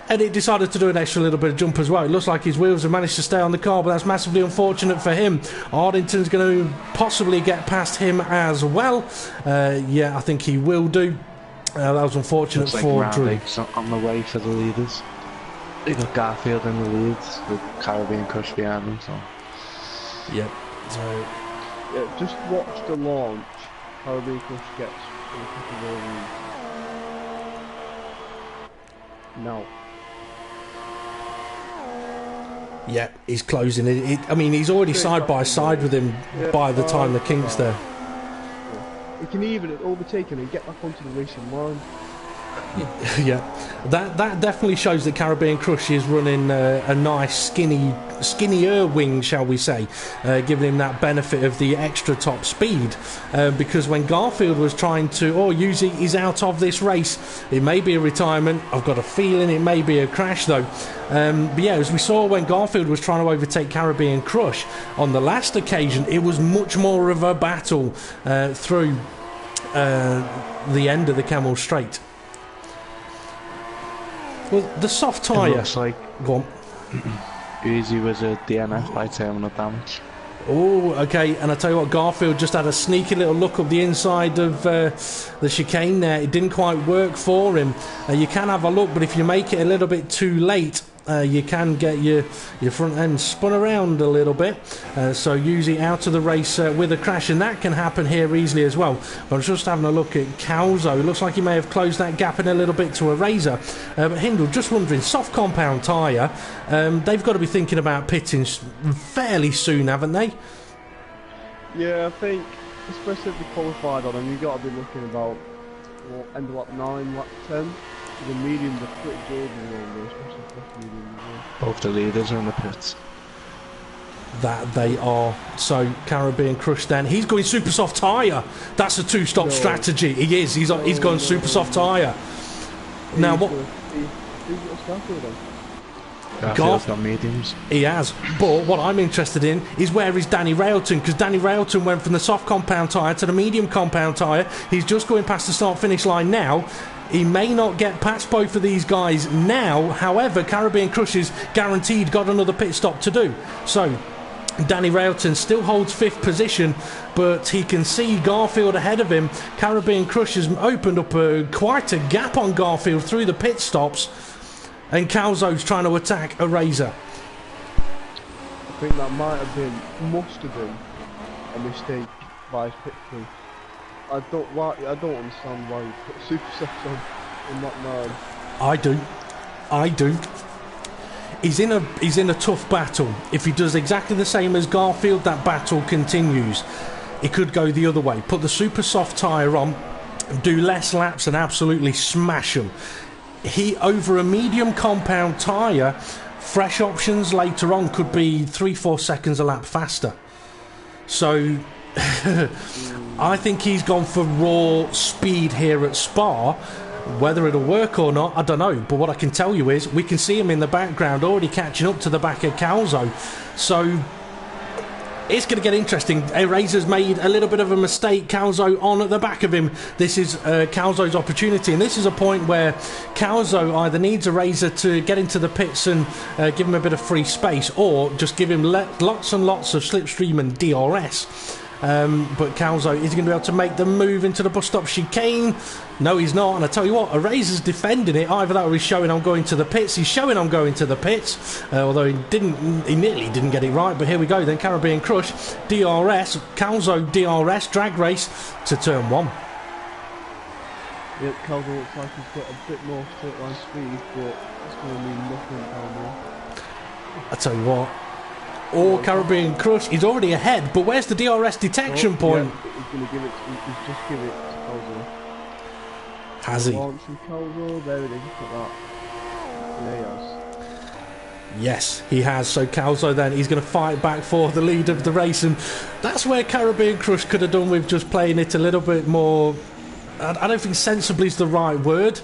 And it decided to do an extra little bit of jump as well. It looks like his wheels have managed to stay on the car, but that's massively unfortunate for him. Ardington's going to possibly get past him as well. Yeah, I think he will do. That was unfortunate for Drew. On the way for the leaders. They got Garfield in the leads with Caribbean Crush behind them. So. Yep. So. Yeah, just watch the launch. Caribbean Crush gets no. Yeah, he's closing it. I mean, he's already side by side with him by the time the kink's there. He can even overtake him and get back onto the racing line. Yeah, that definitely shows that Caribbean Crush is running a nice skinnier wing, shall we say, giving him that benefit of the extra top speed. Because when Garfield was trying to, Yuzi is out of this race, it may be a retirement. I've got a feeling it may be a crash though. But yeah, as we saw when Garfield was trying to overtake Caribbean Crush on the last occasion, it was much more of a battle through the end of the Camel Straight. Well, the soft tyre... It looks like Go on. Uzi was a DNF by terminal damage. Oh, okay, and I tell you what, Garfield just had a sneaky little look up the inside of the chicane there. It didn't quite work for him. You can have a look, but if you make it a little bit too late, you can get your front end spun around a little bit. So usually out of the race with a crash, and that can happen here easily as well. But I'm just having a look at Calzo. It looks like he may have closed that gap in a little bit to a Razor. But Hindle, just wondering, soft compound tyre, they've got to be thinking about pitting fairly soon, haven't they? Yeah, I think, especially if they qualified on them, you've got to be looking about end of lap 9, lap 10. The mediums are pretty good around there, especially first mediums as well. Both the leaders are in the pits. That they are. So Caribbean Crush then. He's going super soft tyre. That's a two-stop strategy. He is. He's going super soft tyre. Now what? He's got a Garfield on. Garfield's got mediums. He has. But what I'm interested in is where is Danny Railton? Because Danny Railton went from the soft compound tyre to the medium compound tyre. He's just going past the start-finish line now. He may not get past both of these guys now. However, Caribbean Crush is guaranteed got another pit stop to do. So Danny Railton still holds 5th position, but he can see Garfield ahead of him. Caribbean Crush has opened up quite a gap on Garfield through the pit stops, and Calzo's trying to attack a Razor. I think that must have been a mistake by his pit crew. I don't understand why you put super soft on in that 9. I do. He's in a tough battle. If he does exactly the same as Garfield, that battle continues. It could go the other way. Put the super soft tyre on, do less laps and absolutely smash them. He, over a medium compound tyre, fresh options later on could be 3-4 seconds a lap faster. So I think he's gone for raw speed here at Spa. Whether it'll work or not, I don't know. But what I can tell you is we can see him in the background already catching up to the back of Calzo. So it's going to get interesting. Razor's made a little bit of a mistake. Calzo on at the back of him. This is Calzo's opportunity, and this is a point where Calzo either needs a Razor to get into the pits and give him a bit of free space, or just give him lots and lots of slipstream and DRS. But Calzo is going to be able to make the move into the bus stop chicane. No, he's not. And I tell you what, a Razor's defending it. Either that or he's showing I'm going to the pits. He's showing I'm going to the pits. Although he nearly didn't get it right. But here we go then. Caribbean Crush, DRS, Calzo DRS, drag race to turn 1. Yep, Calzo looks like he's got a bit more straight line speed, but it's going to mean nothing down there. I tell you what. Or Caribbean Crush, he's already ahead, but where's the DRS detection point? Yeah, he's going to give it. He's just give it to Calzo. Has he? Launch from Calzo. There it is. Look at that. Yeah, he has. Yes, he has. So Calzo then, he's going to fight back for the lead of the race, and that's where Caribbean Crush could have done with just playing it a little bit more. I don't think sensibly is the right word.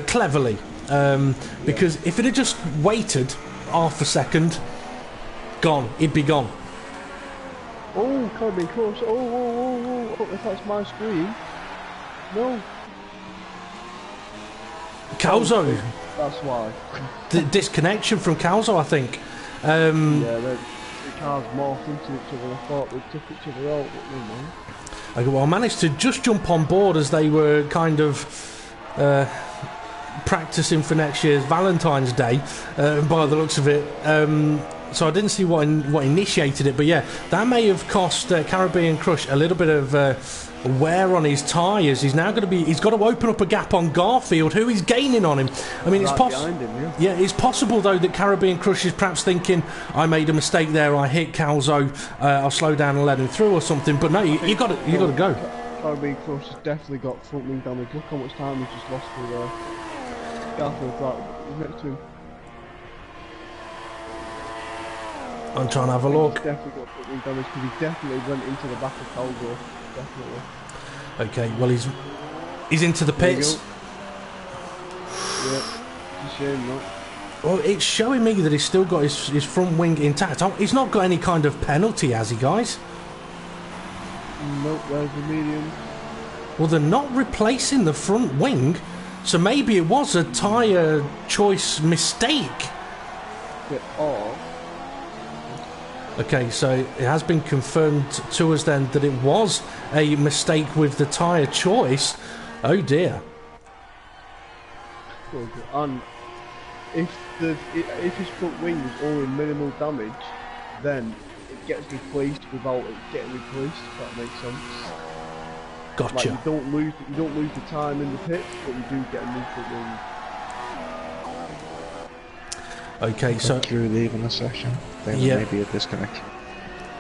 Cleverly, because if it had just waited half a second. Gone. He'd be gone. Oh, Caribbean Crush. Oh. If that's my screen. No. Calzo. That's why. The disconnection from Calzo, I think. Yeah, the cars morphed into each other. I thought they took each other out, but no man. Well, I managed to just jump on board as they were kind of practicing for next year's Valentine's Day, by the looks of it. So I didn't see what initiated it, but yeah, that may have cost Caribbean Crush a little bit of wear on his tyres. He's got to open up a gap on Garfield, who is gaining on him. I mean, it's possible. Yeah, it's possible though that Caribbean Crush is perhaps thinking, I made a mistake there. I hit Calzo. I'll slow down and let him through or something. But no, you got to go. Caribbean Crush has definitely got front wing damage. Look how much time he's just lost through there. Garfield's right next to him. I'm trying to have a look. He's definitely got front wing damage because he definitely went into the back of Calgo. Definitely. Okay, well he's into the pits. Yeah, it's a shame not. Well, it's showing me that he's still got his front wing intact. He's not got any kind of penalty, has he, guys? Nope, there's the medium. Well, they're not replacing the front wing, so maybe it was a tyre choice mistake. Yeah, or... Okay, so it has been confirmed to us then that it was a mistake with the tyre choice. Oh dear. And if his front wing is only minimal damage, then it gets replaced without it getting replaced, if that makes sense. Gotcha. Like you don't lose the time in the pits, but you do get a new front wing. Okay, so through leaving the session, then yeah, there may be a disconnect.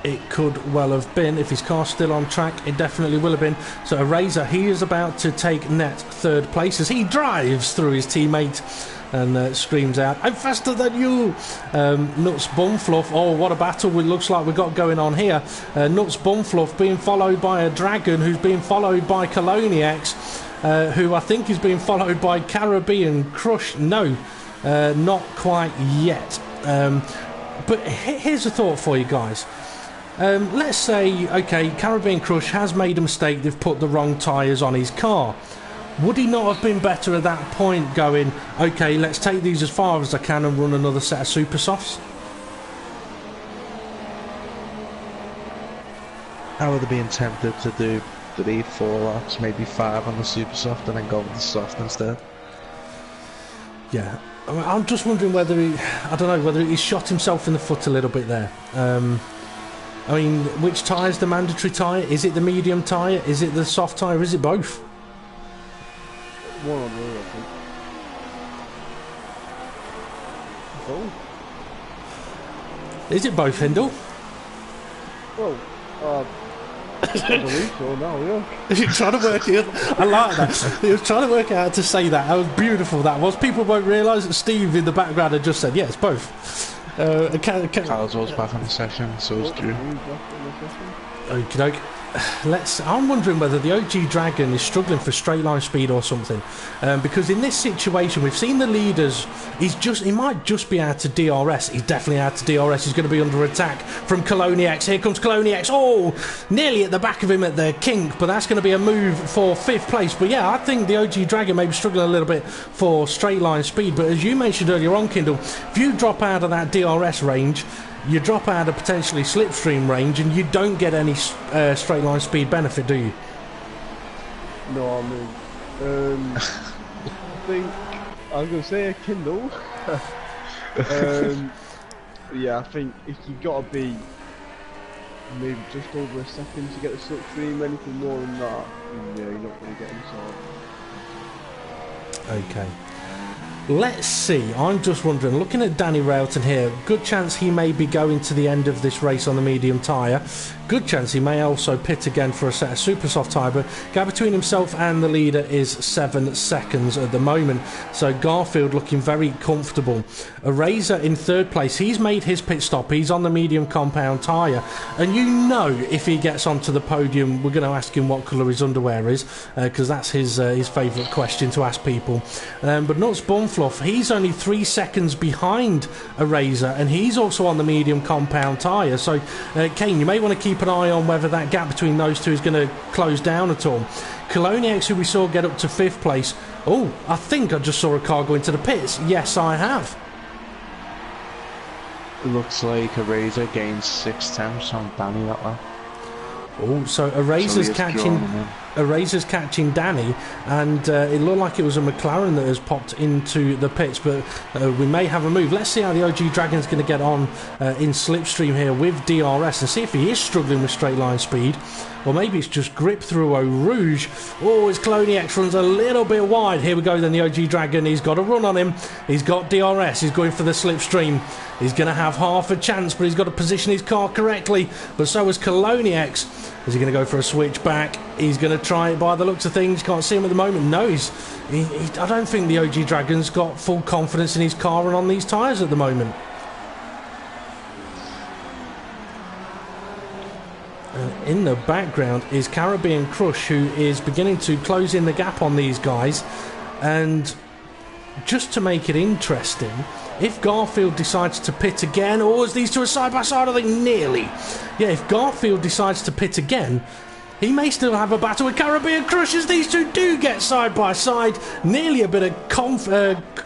It could well have been. If his car's still on track, it definitely will have been. So Eraser, he is about to take net third place as he drives through his teammate and screams out, "I'm faster than you!" Nuts Bumfluff, oh what a battle it looks like we've got going on here. Nuts Bumfluff being followed by a Dragon, who's being followed by KANEIYANDA, who I think is being followed by Caribbean Crush. No, not quite yet. But here's a thought for you guys. Let's say, okay, Caribbean Crush has made a mistake, they've put the wrong tyres on his car. Would he not have been better at that point going, okay, let's take these as far as I can and run another set of Super Softs? How are they being tempted to do 3-4 laps, maybe 5 on the Super Soft and then go with the soft instead? Yeah, I'm just wondering whether whether he shot himself in the foot a little bit there. I mean, which tyre's the mandatory tyre? Is it the medium tyre? Is it the soft tyre? Is it both? One or the other, I think. Both. Is it both, Hindle? Well, I believe so now, yeah. You're trying to work it. I like that. He was trying to work out how to say that. That was beautiful. That was. People won't realise that Steve in the background had just said, "Yeah, it's both." Carl's back on the session, so is Drew. Okie doke. I'm wondering whether the OG Dragon is struggling for straight line speed or something, because in this situation we've seen the leaders. He might just be out to DRS. He's definitely out to DRS. He's going to be under attack from KANEIYANDA. Here comes KANEIYANDA. Oh, nearly at the back of him at the kink, but that's going to be a move for 5th place. But yeah, I think the OG Dragon may be struggling a little bit for straight line speed. But as you mentioned earlier on, Kindle, if you drop out of that DRS range, you drop out of potentially slipstream range and you don't get any straight line speed benefit, do you? No, I mean, I think I was going to say a Kindle. Yeah, I think if you've got to be maybe just over a second to get the slipstream, anything more than that, yeah, you're not going to get any sort. Okay. Let's see, I'm just wondering, looking at Danny Railton here, good chance he may be going to the end of this race on the medium tyre. Good chance he may also pit again for a set of super soft tyre, but gap between himself and the leader is 7 seconds at the moment. So Garfield looking very comfortable. Eraser in 3rd place, he's made his pit stop, he's on the medium compound tyre, and you know if he gets onto the podium we're going to ask him what colour his underwear is, because that's his favourite question to ask people. But Nuts Bumfluff, he's only 3 seconds behind Eraser, and he's also on the medium compound tyre. So Kane, you may want to keep an eye on whether that gap between those two is going to close down at all. KANEIYANDA, who we saw get up to 5th place. Oh, I think I just saw a car go into the pits. Yes, I have. It looks like Eraser gained 6 temps on Danny that lap. Oh, so Eraser's catching Danny, and it looked like it was a McLaren that has popped into the pits, but we may have a move. Let's see how the OG Dragon's going to get on in slipstream here with DRS and see if he is struggling with straight line speed, or maybe it's just grip through Eau Rouge. Oh, his KANEIYANDA runs a little bit wide. Here we go then, the OG Dragon, he's got a run on him, he's got DRS, he's going for the slipstream. He's going to have half a chance, but he's got to position his car correctly, but so has KANEIYANDA. Is he going to go for a switch back? He's going to try it by the looks of things. Can't see him at the moment. No, I don't think the OG Dragon's got full confidence in his car and on these tyres at the moment. And in the background is Caribbean Crush, who is beginning to close in the gap on these guys. And just to make it interesting, if Garfield decides to pit again, or as these two are side by side, I think nearly. Yeah, if Garfield decides to pit again, he may still have a battle with Caribbean Crush as these two do get side by side. Nearly a bit of contact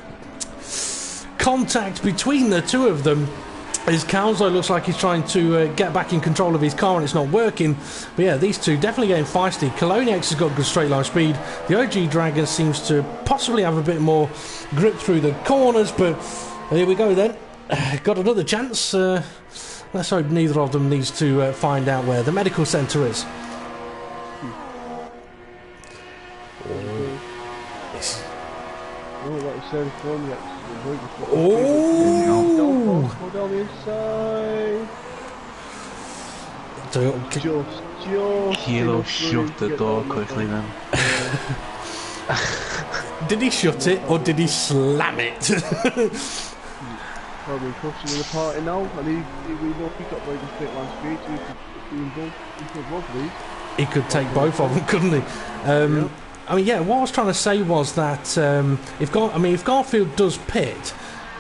between the two of them. As Calzo looks like he's trying to get back in control of his car and it's not working. But yeah, these two definitely getting feisty. KANEIYANDA has got good straight line speed. The OG Dragon seems to possibly have a bit more grip through the corners, but here we go then. Got another chance. Let's hope neither of them needs to find out where the medical centre is. Oh! Go down the inside. Just Kilo shut the door quickly then. Did he shut it or did he slam it? Probably crushing the party now, and he know he got very good straight line speed, so he could both of these. He could take both of them, couldn't he? Yeah. I mean, yeah, what I was trying to say was that if Garfield does pit,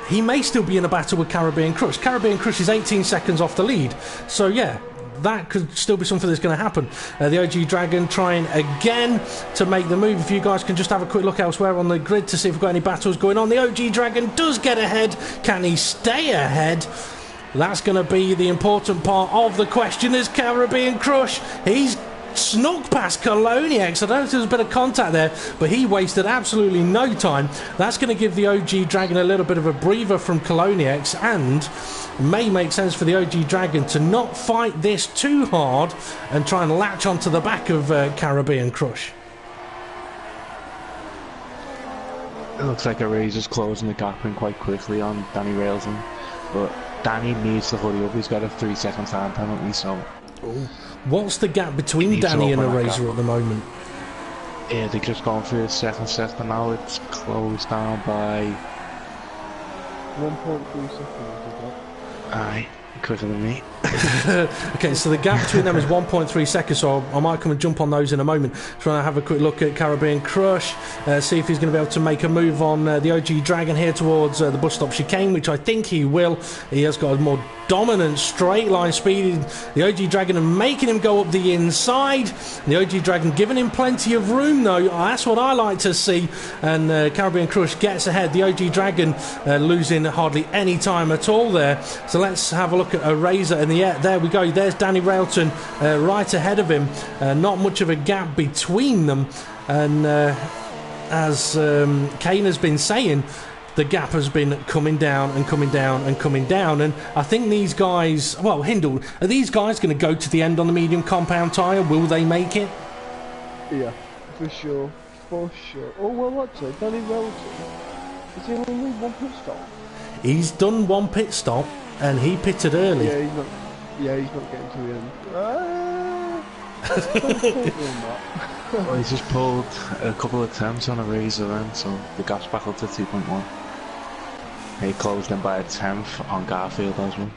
he may still be in a battle with Caribbean Crush. Caribbean Crush is 18 seconds off the lead, so yeah, that could still be something that's going to happen. The OG Dragon trying again to make the move. If you guys can just have a quick look elsewhere on the grid to see if we've got any battles going on. The OG Dragon does get ahead. Can he stay ahead? That's going to be the important part of the question. There's Caribbean Crush. He's snuck past KANEIYANDA. I don't know if there was a bit of contact there, but he wasted absolutely no time. That's going to give the OG Dragon a little bit of a breather from KANEIYANDA, and may make sense for the OG Dragon to not fight this too hard and try and latch onto the back of Caribbean Crush. It looks like Razor's closing the gap in quite quickly on Danny Railton, but Danny needs to hurry up. He's got a 3-second time penalty, so... Ooh. What's the gap between Danny and Razor at the moment? Yeah, they've just gone through the second sector now. It's closed down by 1.3 seconds. Aye, quicker than me. Okay, so the gap between them is 1.3 seconds, so I might come and jump on those in a moment. Trying to have a quick look at Caribbean Crush, see if he's going to be able to make a move on the OG Dragon here towards the bus stop chicane, which I think he will. He has got a more dominant straight line speed. The OG Dragon and making him go up the inside. The OG Dragon giving him plenty of room though. That's what I like to see. And Caribbean Crush gets ahead. The OG Dragon losing hardly any time at all there. So let's have a look at a Razor in the air. There we go. There's Danny Railton right ahead of him. Not much of a gap between them. And as Kane has been saying, the gap has been coming down and coming down and coming down, and I think these guys, well, Hindle, are these guys going to go to the end on the medium compound tyre? Will they make it? Yeah, for sure, for sure. Oh well, what's it? Danny Railton, is he only one pit stop? He's done one pit stop, and he pitted early. Yeah, he's not getting to the end. Well, he's just pulled a couple of attempts on a Razor then, so the gap's back up to 2.1. He closed in by a 10th on Garfield as well.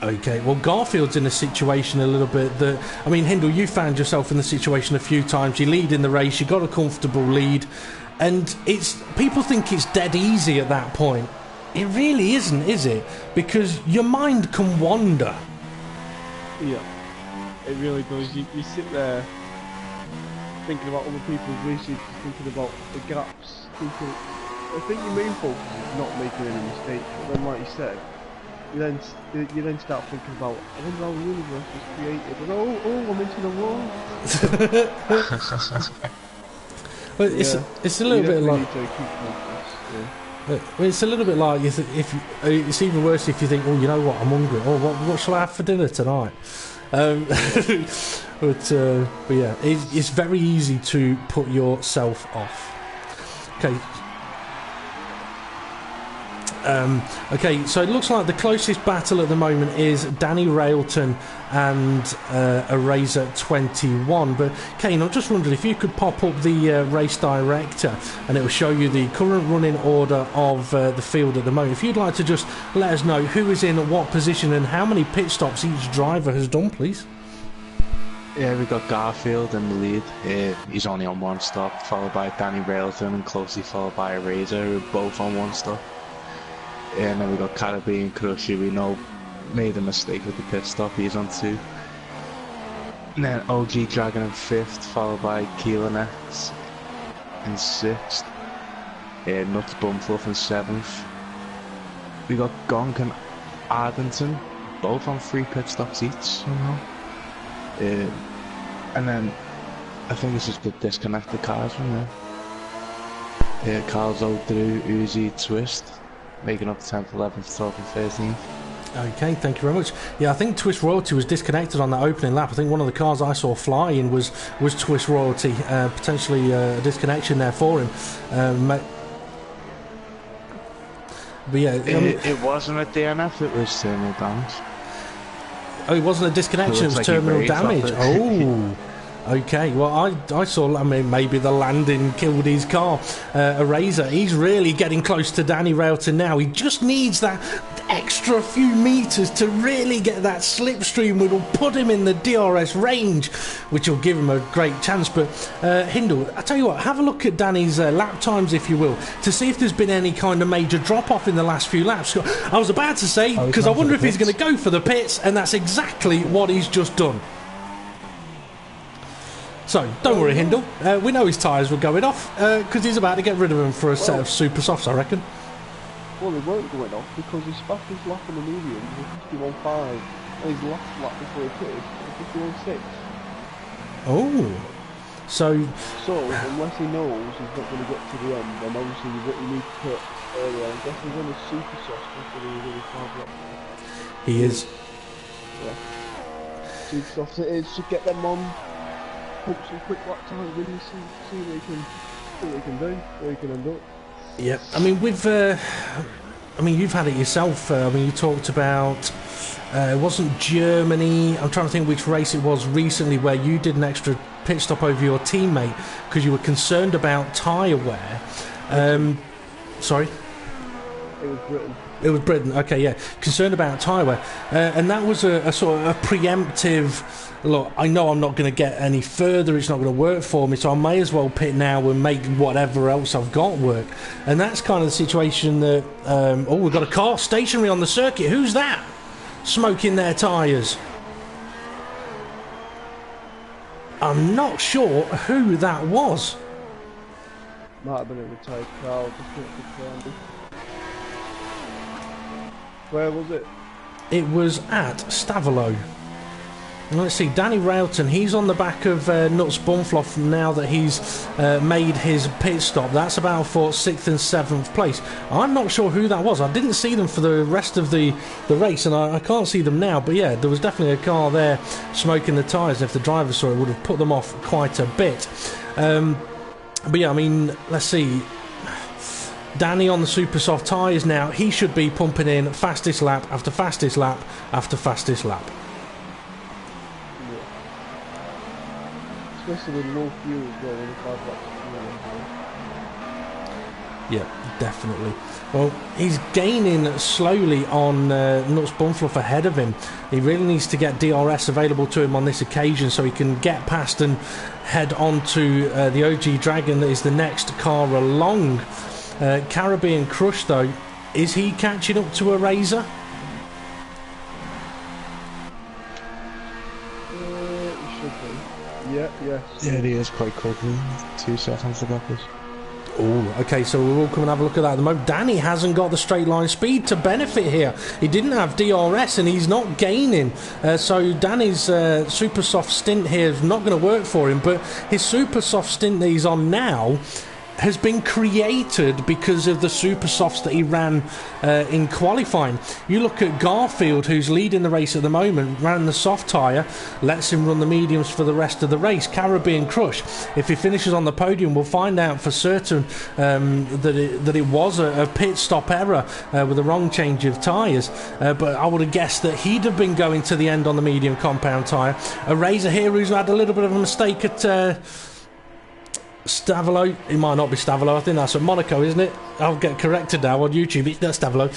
Okay, well, Garfield's in a situation a little bit that... I mean, Hindle, you found yourself in the situation a few times. You lead in the race, you got a comfortable lead, and it's... people think it's dead easy at that point. It really isn't, is it? Because your mind can wander. Yeah, it really does. You sit there thinking about other people's races, thinking about the gaps, thinking... I think your main focus is not making any mistakes, but then like you said, you then start thinking about, I wonder how the universe was created, and oh, I'm into the wrong. Well, it's a little bit like... Yeah. It's a little bit like it's even worse if you think, oh, you know what, I'm hungry. Oh, what shall I have for dinner tonight? But yeah, it's very easy to put yourself off. Okay. Okay, so it looks like the closest battle at the moment is Danny Railton and Eraser 21. But Kane, I'm just wondering if you could pop up the race director and it will show you the current running order of the field at the moment. If you'd like to just let us know who is in what position and how many pit stops each driver has done, please. Yeah, we got Garfield in the lead. He's only on 1 stop, followed by Danny Railton and closely followed by Eraser, who are both on 1 stop. And then we got Caribbean Crush, who we know made a mistake with the pit stop, he's on 2. And then OG Dragon in 5th, followed by KANEIYANDA in 6th. Nuts Bumfluff in 7th. We got Gonk and Ardington, both on 3 pit stops each somehow. And then I think it's just the disconnected cars from there. Carl's Drew, Uzi, Twist, making up 10th, 11th, 12th and 13th. Okay, thank you very much. Yeah, I think Twist Royalty was disconnected on that opening lap. I think one of the cars I saw flying was Twist Royalty. Potentially a disconnection there for him. But yeah, it wasn't a DNF, it was terminal damage. Oh, it wasn't a disconnection, it was terminal damage. Oh, okay. Well, I saw, I mean, maybe the landing killed his car. Eraser, he's really getting close to Danny Railton now. He just needs that extra few metres to really get that slipstream, which will put him in the DRS range, which will give him a great chance. But Hindle, I tell you what, have a look at Danny's lap times, if you will, to see if there's been any kind of major drop-off in the last few laps. I was about to say, because I wonder if he's going to go for the pits, and that's exactly what he's just done. So, don't worry, Hindle. We know his tyres were going off, because he's about to get rid of them for a set of super softs, I reckon. Well, they weren't going off because his fastest lap in the medium was 51.5, and his last lap before he pitted was 51.6. Oh, so unless he knows he's not going to get to the end, then obviously you need to put earlier. I guess he's on a super soft because he's really far back. He is. Yeah. Super soft it is. Should get them on. Hope some quick lap times in and see what he can do, where he can end up. Yeah, I mean, you've had it yourself. I mean, you talked about it wasn't Germany. I'm trying to think which race it was recently where you did an extra pit stop over your teammate because you were concerned about tyre wear. Sorry. It was Britain. It was Britain. Okay, yeah. Concerned about tyre wear, and that was a sort of a preemptive. Look, I know I'm not going to get any further, it's not going to work for me, so I may as well pit now and make whatever else I've got work. And that's kind of the situation that... oh, we've got a car stationary on the circuit. Who's that? Smoking their tyres. I'm not sure who that was. Might have been a retired car, Where was it? It was at Stavelot. Let's see, Danny Railton, he's on the back of Nuts Bumfloff now that he's made his pit stop. That's about for 6th and 7th place. I'm not sure who that was. I didn't see them for the rest of the race, and I can't see them now. But yeah, there was definitely a car there smoking the tyres. If the driver saw it, would have put them off quite a bit. But yeah, I mean, let's see. Danny on the super soft tyres now. He should be pumping in fastest lap after fastest lap after fastest lap. Especially with low fuel as well, when the 5 laps. Yeah, definitely. Well, he's gaining slowly on Nuts Bumfluff ahead of him. He really needs to get DRS available to him on this occasion so he can get past and head on to the OG Dragon that is the next car along. Caribbean Crush, though, is he catching up to Eraser? Yeah, Yeah, it is quite quickly. 2 seconds to get this. Oh, okay, so we'll all come and have a look at that at the moment. Danny hasn't got the straight line speed to benefit here. He didn't have DRS and he's not gaining. So Danny's super soft stint here is not going to work for him, but his super soft stint that he's on now has been created because of the super softs that he ran in qualifying. You look at Garfield, who's leading the race at the moment, ran the soft tyre, lets him run the mediums for the rest of the race. Caribbean Crush, if he finishes on the podium, we'll find out for certain that it was a pit stop error with a wrong change of tyres, but I would have guessed that he'd have been going to the end on the medium compound tyre. A Razor here who's had a little bit of a mistake at Stavolo. It might not be Stavolo, I think that's at Monaco, isn't it? I'll get corrected now on YouTube. It's not Stavolo.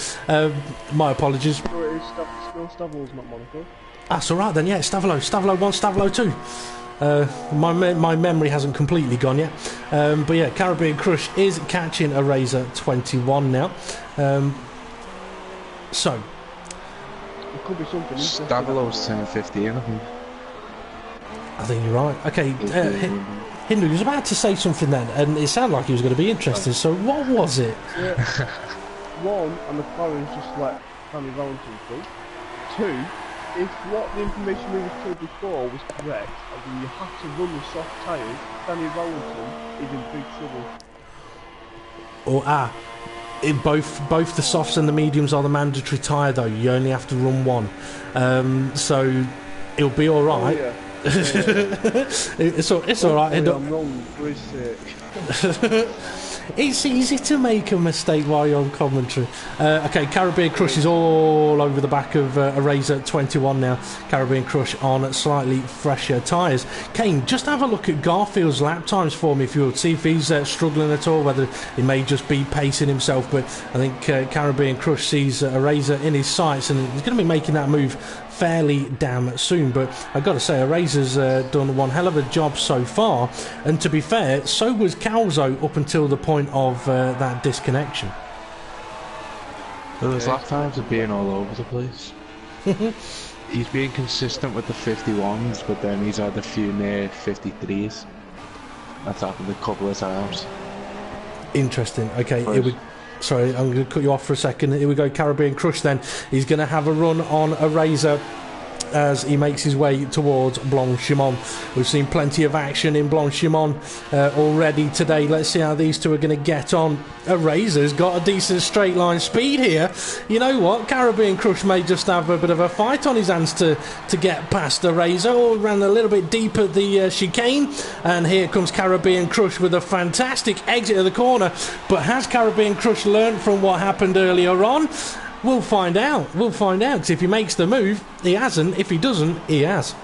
My apologies. Sure, it is Stavolo's not Monaco. That's alright then, yeah, Stavolo. Stavolo 1, Stavolo 2. My memory hasn't completely gone yet. But yeah, Caribbean Crush is catching a Razor 21 now. So. It could be something interesting. Stavolo's 10-15, I think. I think you're right. Okay, Hindu, he was about to say something then, and it sounded like he was going to be interested, so what was it? Yeah. One, and the McLaren's just let Danny Valentin through. Two, if what the information we were told before was correct, as in you have to run the soft tyres, Danny Valentin is in big trouble. Both the softs and the mediums are the mandatory tyre though, you only have to run one. So it'll be alright. Oh, yeah. It's alright. I'm wrong for his sake. It's easy to make a mistake while you're on commentary. Okay, Caribbean Crush is all over the back of a Razor 21 now. Caribbean Crush on slightly fresher tyres. Kane, just have a look at Garfield's lap times for me if you would. See if he's struggling at all, whether he may just be pacing himself. But I think Caribbean Crush sees a Razor in his sights and he's going to be making that move fairly damn soon. But I've got to say, a Razor's done one hell of a job so far, and to be fair, so was Calzo up until the point of that disconnection. Well, his lap times are being all over the place. He's being consistent with the 51s, but then he's had a few near 53s. That's happened a couple of times. Interesting. Okay, here we... Sorry, I'm going to cut you off for a second. Here we go, Caribbean Crush then. He's going to have a run on a Razor as he makes his way towards Blanchimont. We've seen plenty of action in Blanchimont already today. Let's see how these two are going to get on. A Razor's got a decent straight line speed here. You know what? Caribbean Crush may just have a bit of a fight on his hands to get past the Razor. Oh, ran a little bit deep at the chicane, and here comes Caribbean Crush with a fantastic exit of the corner. But has Caribbean Crush learned from what happened earlier on? We'll find out. We'll find out, because if he makes the move, he hasn't. If he doesn't, he has.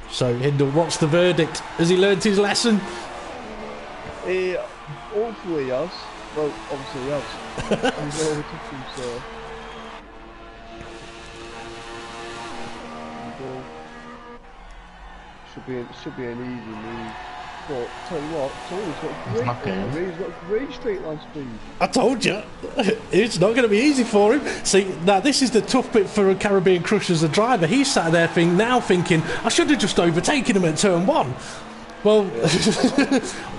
So, Hindle, what's the verdict? Has he learnt his lesson? Hopefully he has. Well, obviously he has. He's overtook him, so... Should be an easy move. But tell you what, Tony's got great straight line speed. I told you, it's not going to be easy for him. See, now this is the tough bit for a Caribbean Crush as a driver. He's sat there thinking, I should have just overtaken him at turn one. Well,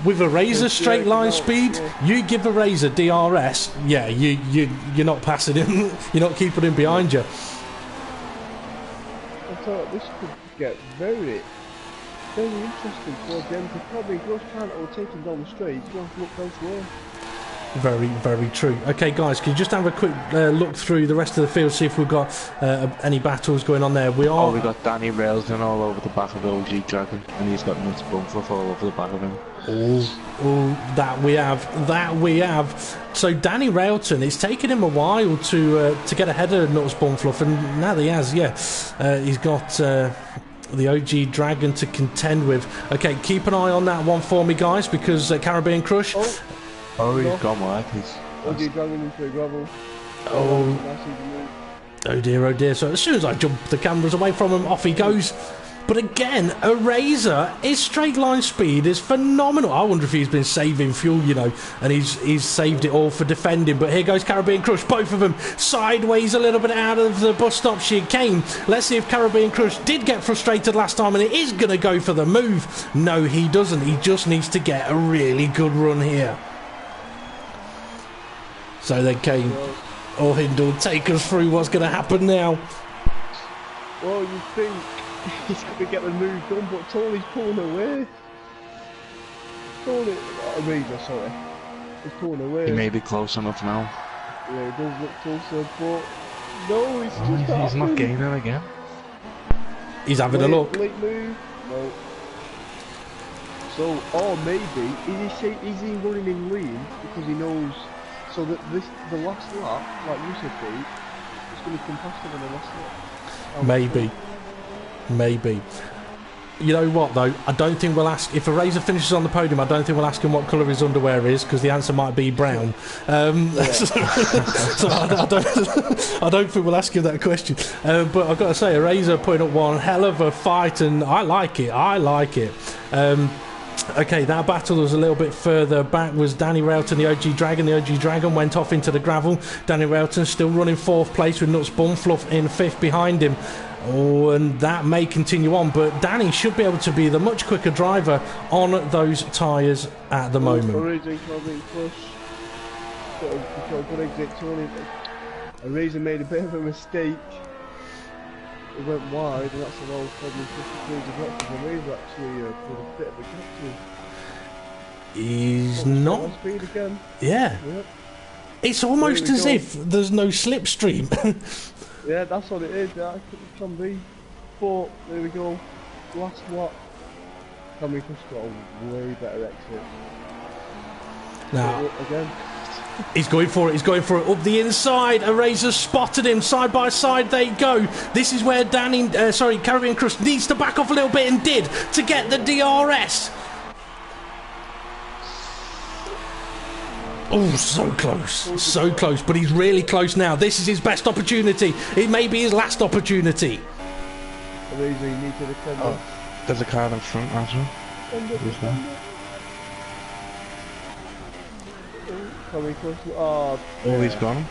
with a Razor straight line speed, you give a Razor DRS, yeah, you're not passing him, you're not keeping him behind you. I thought this could get very interesting towards the end, because probably Gross can't overtake him down the straight, he's going to look elsewhere. Very, very true. Okay, guys, can you just have a quick look through the rest of the field, see if we've got any battles going on there? We got Danny Railton all over the back of OG Dragon, and he's got Nuts Bumfluff all over the back of him. Oh, that we have. So Danny Railton, it's taken him a while to get ahead of Nuts Bumfluff, and now that he has, he's got... the OG Dragon to contend with. Okay, keep an eye on that one for me, guys, because Caribbean Crush... Oh, he's gone wide. OG Dragon into the gravel. Oh dear. So as soon as I jump the cameras away from him, off he goes. But again, a Razor, his straight line speed is phenomenal. I wonder if he's been saving fuel, and he's saved it all for defending. But here goes Caribbean Crush, both of them sideways a little bit out of the bus stop chicane. Let's see if Caribbean Crush did get frustrated last time and it is going to go for the move. No, he doesn't. He just needs to get a really good run here. So then Kane or Hindle, take us through what's going to happen now. Well, you think he's going to get the move done, but Tony's pulling away. pulling it, Razor, sorry. He's pulling away. He may be close enough now. Yeah, he does look closer, but no, it's just He's not gaining again. He's having a look. Late move. No. So, or maybe is he running in lean because he knows so that the last lap, like you said, Pete, it's going to come faster than the last lap. Maybe. You know what though? I don't think we'll ask if a Razor finishes on the podium. I don't think we'll ask him what colour his underwear is because the answer might be brown. So I don't think we'll ask him that question. But I've got to say, a Razor putting up one hell of a fight, and I like it. Okay, that battle was a little bit further back. Was Danny Railton, the OG Dragon. The OG Dragon went off into the gravel. Danny Railton still running 4th place with Nuts Bumfluff in 5th behind him. Oh, and that may continue on, but Danny should be able to be the much quicker driver on those tyres at the moment. Razor made a bit of a mistake. It went wide, and that's a low problem for Razor actually put a bit of a gap to him. He's not. Speed again. Yeah. Yep. It's almost as if there's no slipstream. Yeah, that's what it is. That can be. But there we go. Last lap. Cameron Cush got a way better exit. Now again. He's going for it up the inside. A Razor spotted him, side by side they go. This is where Caribbean Crush needs to back off a little bit, and did, to get the DRS. Oh, so close, but he's really close now. This is his best opportunity. It may be his last opportunity. Razor, you need to defend. There's a car in front, actually. He's gone.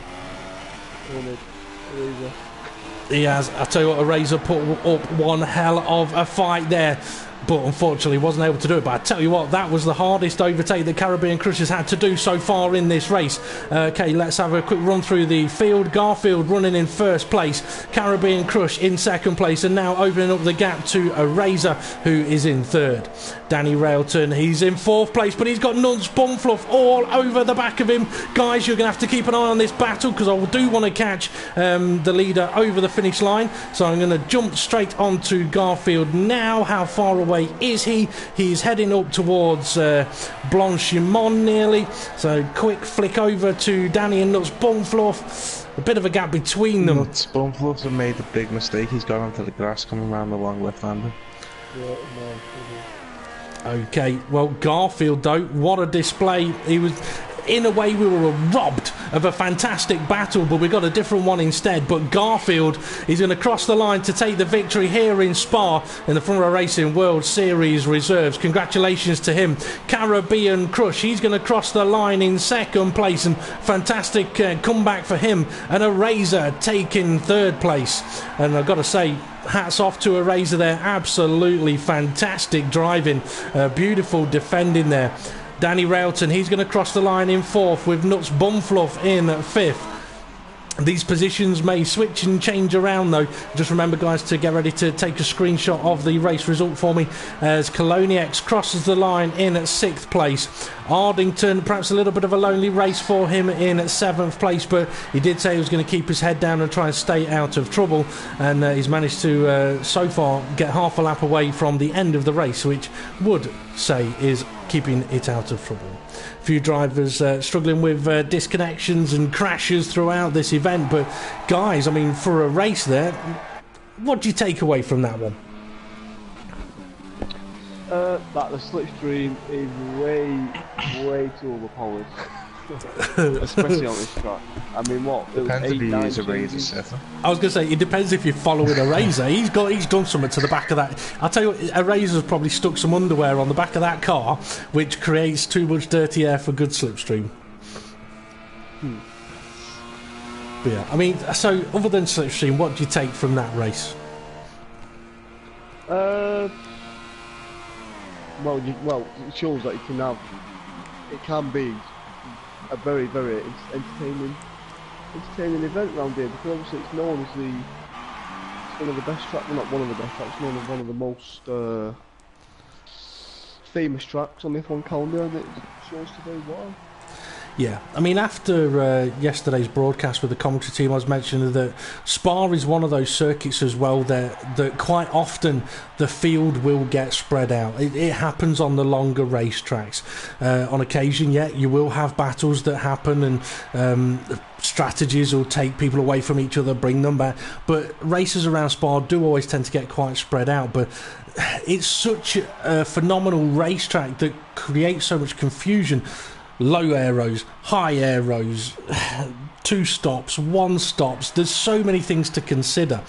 He has. I tell you what, a Razor put up one hell of a fight there, but unfortunately wasn't able to do it. But I tell you what, that was the hardest overtake that Caribbean Crush has had to do so far in this race. Okay, let's have a quick run through the field. Garfield running in 1st place, Caribbean Crush in 2nd place, and now opening up the gap to a Razor, who is in 3rd. Danny Railton, he's in 4th place, but he's got Nuns Bumfluff all over the back of him. Guys, you're going to have to keep an eye on this battle, because I do want to catch the leader over the finish line. So I'm going to jump straight onto Garfield now. How far away is he? He's heading up towards Blanchimont nearly. So quick flick over to Danny and Nuts Bumfluff. A bit of a gap between them. Nuts Bumfluff have made a big mistake. He's gone onto the grass coming around the long left-hander. Okay, well, Garfield though, what a display. He was, in a way, we were robbed of a fantastic battle, but we got a different one instead. But Garfield is going to cross the line to take the victory here in Spa in the Front Row Racing World Series Reserves. Congratulations to him. Caribbean Crush, he's going to cross the line in 2nd place, and fantastic comeback for him. And a Razor taking 3rd place. And I've got to say, hats off to a Razor there. Absolutely fantastic driving, beautiful defending there. Danny Railton, he's going to cross the line in 4th with Nuts Bumfluff in 5th. These positions may switch and change around though. Just remember, guys, to get ready to take a screenshot of the race result for me as KANEIYANDA crosses the line in 6th place. Ardington, perhaps a little bit of a lonely race for him in 7th place, but he did say he was going to keep his head down and try and stay out of trouble, and he's managed to so far get half a lap away from the end of the race, which would say is keeping it out of trouble. A few drivers struggling with disconnections and crashes throughout this event, but guys, I mean, for a race there, what do you take away from that one? That the slipstream is way too overpowered. Especially on this track. I mean, what? Depends if you use a Razor setter. I was going to say, it depends if you're following a Razor. He's done something to the back of that. I'll tell you what, a Razor's probably stuck some underwear on the back of that car, which creates too much dirty air for good slipstream. But yeah, I mean, so other than slipstream, what do you take from that race? Well, it shows that it can be a very, very entertaining event around here, because obviously it's known as it's one of the best tracks, well, not one of the best tracks, known as one of the most famous tracks on the F1 calendar, and it shows to do well. Yeah, I mean, after yesterday's broadcast with the commentary team, I was mentioning that Spa is one of those circuits as well that quite often the field will get spread out. It happens on the longer racetracks. On occasion, yeah, you will have battles that happen, and strategies will take people away from each other, bring them back. But races around Spa do always tend to get quite spread out. But it's such a phenomenal racetrack that creates so much confusion. Low aeros, high aeros, 2 stops, 1 stops. There's so many things to consider.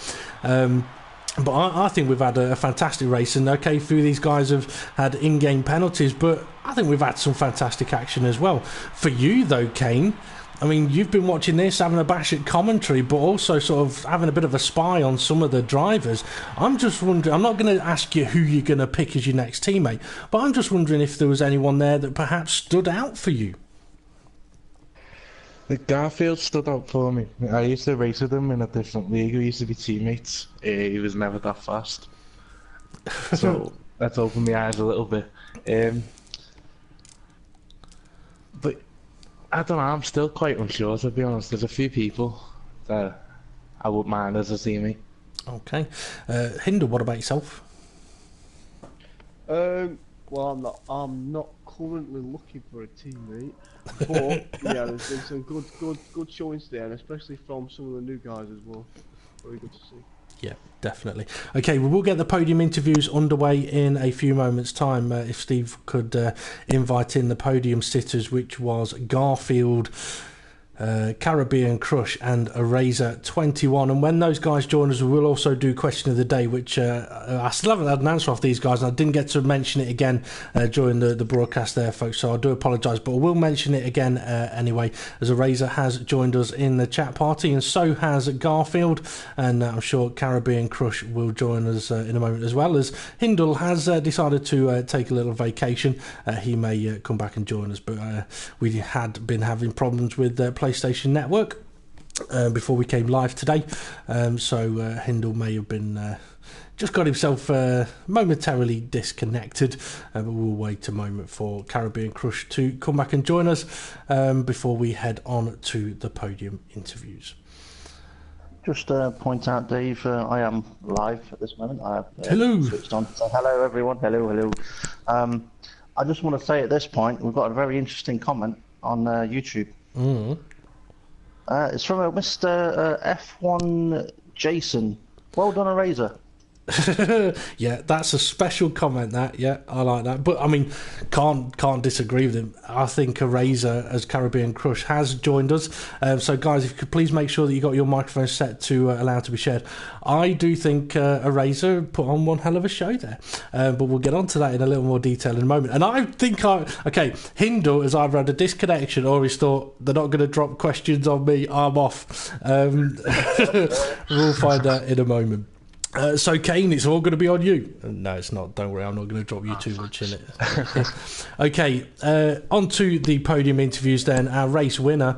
But I think we've had a fantastic race, and okay, a few of these guys have had in-game penalties, but I think we've had some fantastic action as well. For you though, Kane, I mean, you've been watching this, having a bash at commentary, but also sort of having a bit of a spy on some of the drivers. I'm just wondering, I'm not going to ask you who you're going to pick as your next teammate, but I'm just wondering if there was anyone there that perhaps stood out for you. The Garfield stood out for me. I used to race with him in a different league. We used to be teammates. He was never that fast. So that's opened my eyes a little bit. But I don't know, I'm still quite unsure, to be honest. There's a few people that I wouldn't mind as a teammate. Okay. Hindle, what about yourself? Well, I'm not currently looking for a teammate, but yeah, there's been some good showings there, and especially from some of the new guys as well. Very good to see. Yeah, definitely. Okay, we will get the podium interviews underway in a few moments' time. If Steve could invite in the podium sitters, which was Garfield, Caribbean Crush and Eraser 21, and when those guys join us, we will also do question of the day, which I still haven't had an answer off these guys, and I didn't get to mention it again during the broadcast there, folks, so I do apologise, but I will mention it again anyway, as Eraser has joined us in the chat party, and so has Garfield, and I'm sure Caribbean Crush will join us in a moment, as well as Hindle has decided to take a little vacation. He may come back and join us, but we had been having problems with PlayStation Network before we came live today, so Hindle may have been just got himself momentarily disconnected, but we'll wait a moment for Caribbean Crush to come back and join us before we head on to the podium interviews. Just point out, Dave, I am live at this moment. I have hello. Switched on. So hello, everyone. Hello. I just want to say at this point, we've got a very interesting comment on YouTube. It's from a Mr. F1 Jason. Well done, Eraser. Yeah, that's a special comment, that. Yeah, I like that. But I mean, can't disagree with him. I think Eraser as Caribbean Crush has joined us. So guys, if you could please make sure that you got your microphone set to allow to be shared. I do think Eraser put on one hell of a show there. But we'll get on to that in a little more detail in a moment. And I think okay, Hindle has either had a disconnection or he's thought they're not going to drop questions on me, I'm off. We'll find out in a moment. So Kane, it's all going to be on you. No, it's not. Don't worry, I'm not going to drop you too much in it. Okay, on to the podium interviews then. Our race winner,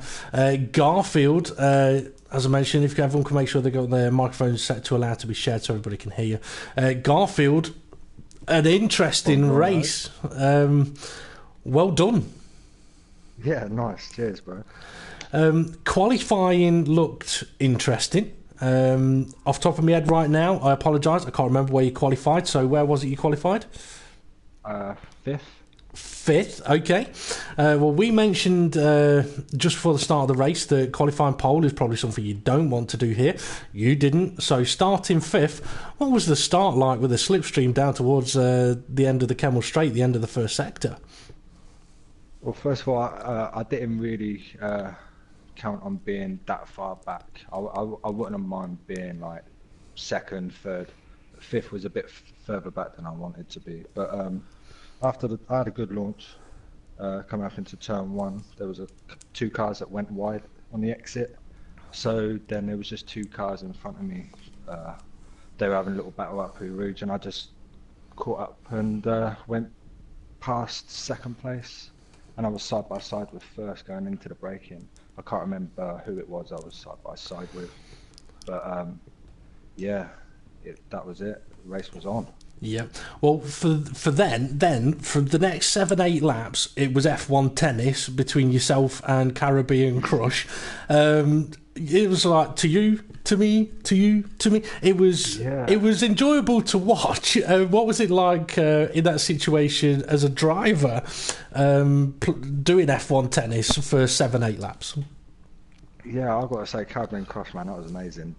Garfield. As I mentioned, if everyone can make sure they got their microphones set to allow to be shared so everybody can hear you. Garfield, an interesting race. Well done. Yeah, nice. Cheers, bro. Qualifying looked interesting. Off the top of my head right now, I apologise, I can't remember where you qualified. So where was it you qualified? Fifth, okay. Well, we mentioned just before the start of the race that qualifying pole is probably something you don't want to do here. You didn't. So starting fifth, what was the start like with the slipstream down towards the end of the Kemmel Straight, the end of the first sector? Well, first of all, I didn't really count on being that far back. I wouldn't have mind being like second, third. Fifth was a bit further back than I wanted to be. But after I had a good launch coming up into turn one. There was two cars that went wide on the exit. So then there was just two cars in front of me. They were having a little battle up Hoo Rouge, and I just caught up and went past second place. And I was side by side with first going into the braking. I can't remember who it was I was side by side with, but yeah, that was it. The race was on. Yeah. Well, for then for the next 7-8 laps, it was F1 tennis between yourself and Caribbean Crush. It was like to you, to me, to you, to me. It was enjoyable to watch. What was it like in that situation as a driver, doing F1 tennis for 7-8 laps? Yeah, I've got to say, Caribbean Crush, man, that was amazing.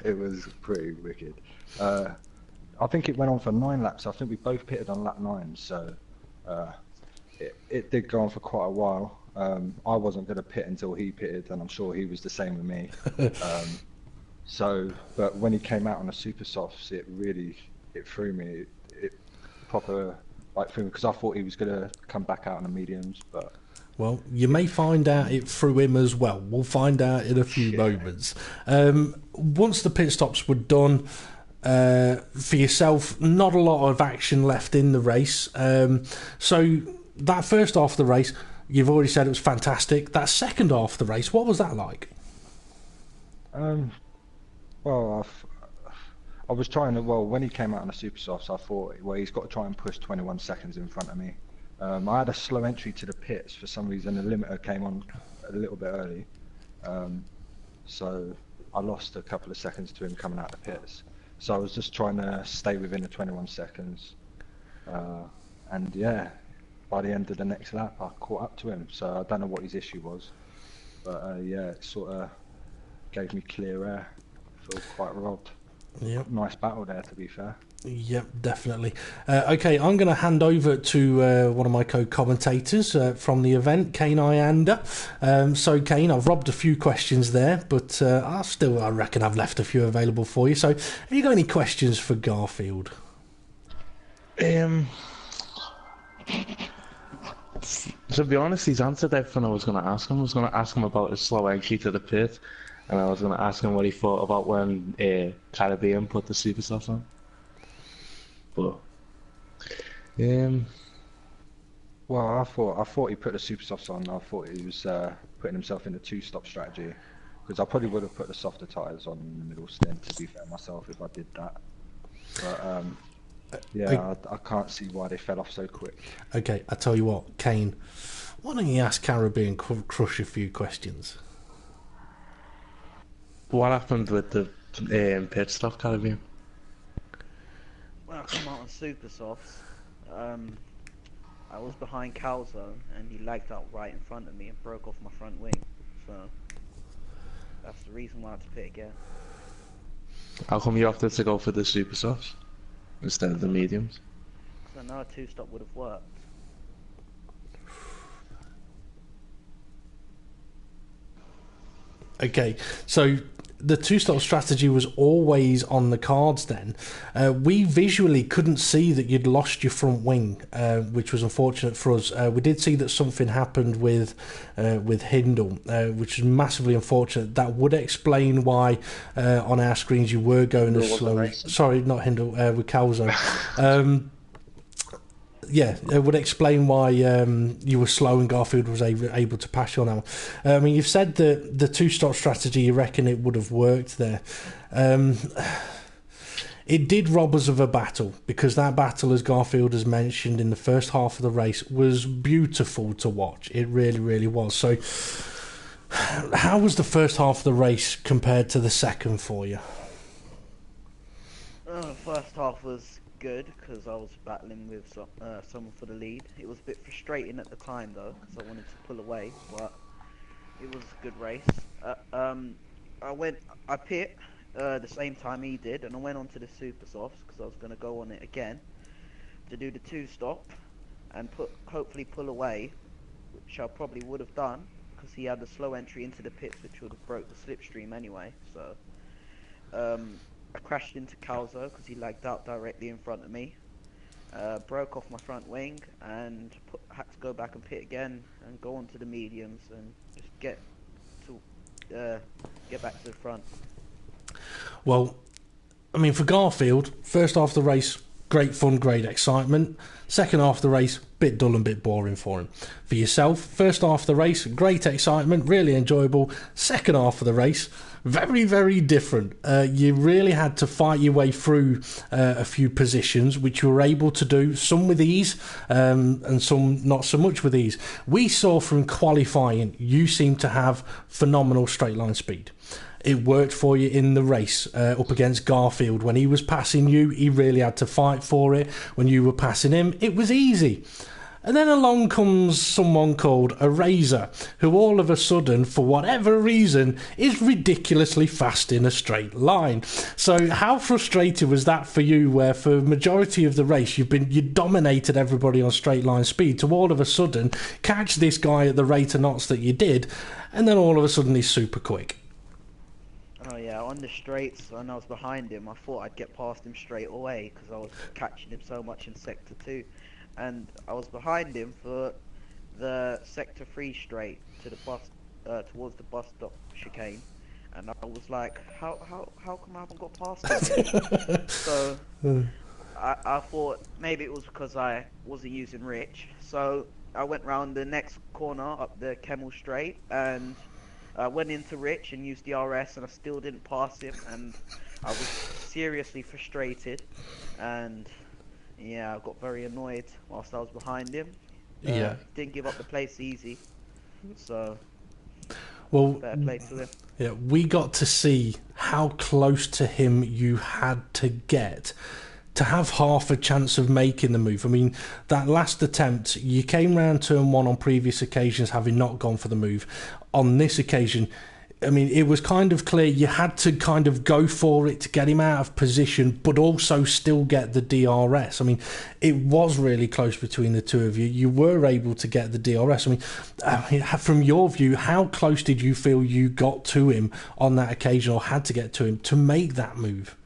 It was pretty wicked. I think it went on for 9 laps. I think we both pitted on lap 9, so it did go on for quite a while. I wasn't going to pit until he pitted, and I'm sure he was the same with me. But when he came out on the super softs, it threw me. It proper threw me, because I thought he was going to come back out on the mediums, but. Well, you may find out it through him as well. We'll find out in a few moments. Once the pit stops were done, for yourself, not a lot of action left in the race. So that first half of the race, you've already said it was fantastic. That second half of the race, what was that like? Well, I was trying to. Well, when he came out on the super softs, I thought, well, he's got to try and push 21 seconds in front of me. I had a slow entry to the pits for some reason. The limiter came on a little bit early, so I lost a couple of seconds to him coming out the pits. So I was just trying to stay within the 21 seconds. And yeah, by the end of the next lap, I caught up to him. So I don't know what his issue was. But yeah, it sort of gave me clear air. I feel quite robbed. Yep. Nice battle there, to be fair. Yep, definitely. Okay, I'm going to hand over to one of my co-commentators from the event, KANEIYANDA. So, Kane, I've robbed a few questions there, but I reckon I've left a few available for you. So, have you got any questions for Garfield? To be honest, he's answered everything I was going to ask him. I was going to ask him about his slow entry to the pit, and I was going to ask him what he thought about when Caribbean put the super softs on. But well, I thought he put the super softs on. I thought he was putting himself in a 2-stop strategy, because I probably would have put the softer tyres on in the middle stint, to be fair myself, if I did that. But yeah, I can't see why they fell off so quick. Okay, I tell you what, Kane, why don't you ask Caribbean Crush a few questions? What happened with the pit stop, Caribbean? When I come out on super softs, I was behind Calzone and he lagged out right in front of me and broke off my front wing. So that's the reason why I had to pit again. How come you opted to go for the super softs instead of the mediums? Because I know a 2-stop would have worked. Okay, so the 2-stop strategy was always on the cards then. We visually couldn't see that you'd lost your front wing, which was unfortunate for us. We did see that something happened with Hindle, which is massively unfortunate. That would explain why on our screens you were going as slow. Sorry, not Hindle, with Calzo. Yeah, it would explain why you were slow and Garfield was able to pass you on that one. I mean, you've said that the 2-stop strategy, you reckon it would have worked there. It did rob us of a battle, because that battle, as Garfield has mentioned in the first half of the race, was beautiful to watch. It really, really was. So, how was the first half of the race compared to the second for you? The first half was good, because I was battling with someone for the lead. It was a bit frustrating at the climb though, because I wanted to pull away, but it was a good race. I pit the same time he did, and I went on to the super softs because I was going to go on it again to do the 2-stop and hopefully pull away, which I probably would have done because he had the slow entry into the pits, which would have broke the slipstream anyway. So I crashed into Calzo because he lagged out directly in front of me, broke off my front wing, and had to go back and pit again and go on to the mediums and just get back to the front. Well, I mean, for Garfield, first half of the race, great fun, great excitement. Second half of the race, bit dull and bit boring for him. For yourself, first half of the race, great excitement, really enjoyable. Second half of the race, very, very different. You really had to fight your way through a few positions, which you were able to do, some with ease and some not so much with ease. We saw from qualifying you seem to have phenomenal straight line speed. It worked for you in the race up against Garfield. When he was passing you, he really had to fight for it. When you were passing him, it was easy. And then along comes someone called Eraser, who all of a sudden, for whatever reason, is ridiculously fast in a straight line. So how frustrating was that for you, where for the majority of the race you dominated everybody on straight line speed, to all of a sudden catch this guy at the rate of knots that you did, and then all of a sudden he's super quick? Oh yeah, on the straights, when I was behind him, I thought I'd get past him straight away because I was catching him so much in Sector 2. And I was behind him for the Sector 3 straight to the bus, towards the bus stop chicane. And I was like, how come I haven't got past him? So I thought maybe it was because I wasn't using Rich. So I went round the next corner up the Kemmel straight and I went into Rich and used the RS, and I still didn't pass him, and I was seriously frustrated, and yeah, I got very annoyed whilst I was behind him. Yeah. Didn't give up the place easy, so well, better play to him. Yeah, we got to see how close to him you had to get to have half a chance of making the move. I mean, that last attempt, you came round turn one on previous occasions having not gone for the move. On this occasion, I mean, it was kind of clear you had to kind of go for it to get him out of position, but also still get the DRS. I mean, it was really close between the two of you. You were able to get the DRS. I mean, from your view, how close did you feel you got to him on that occasion, or had to get to him to make that move?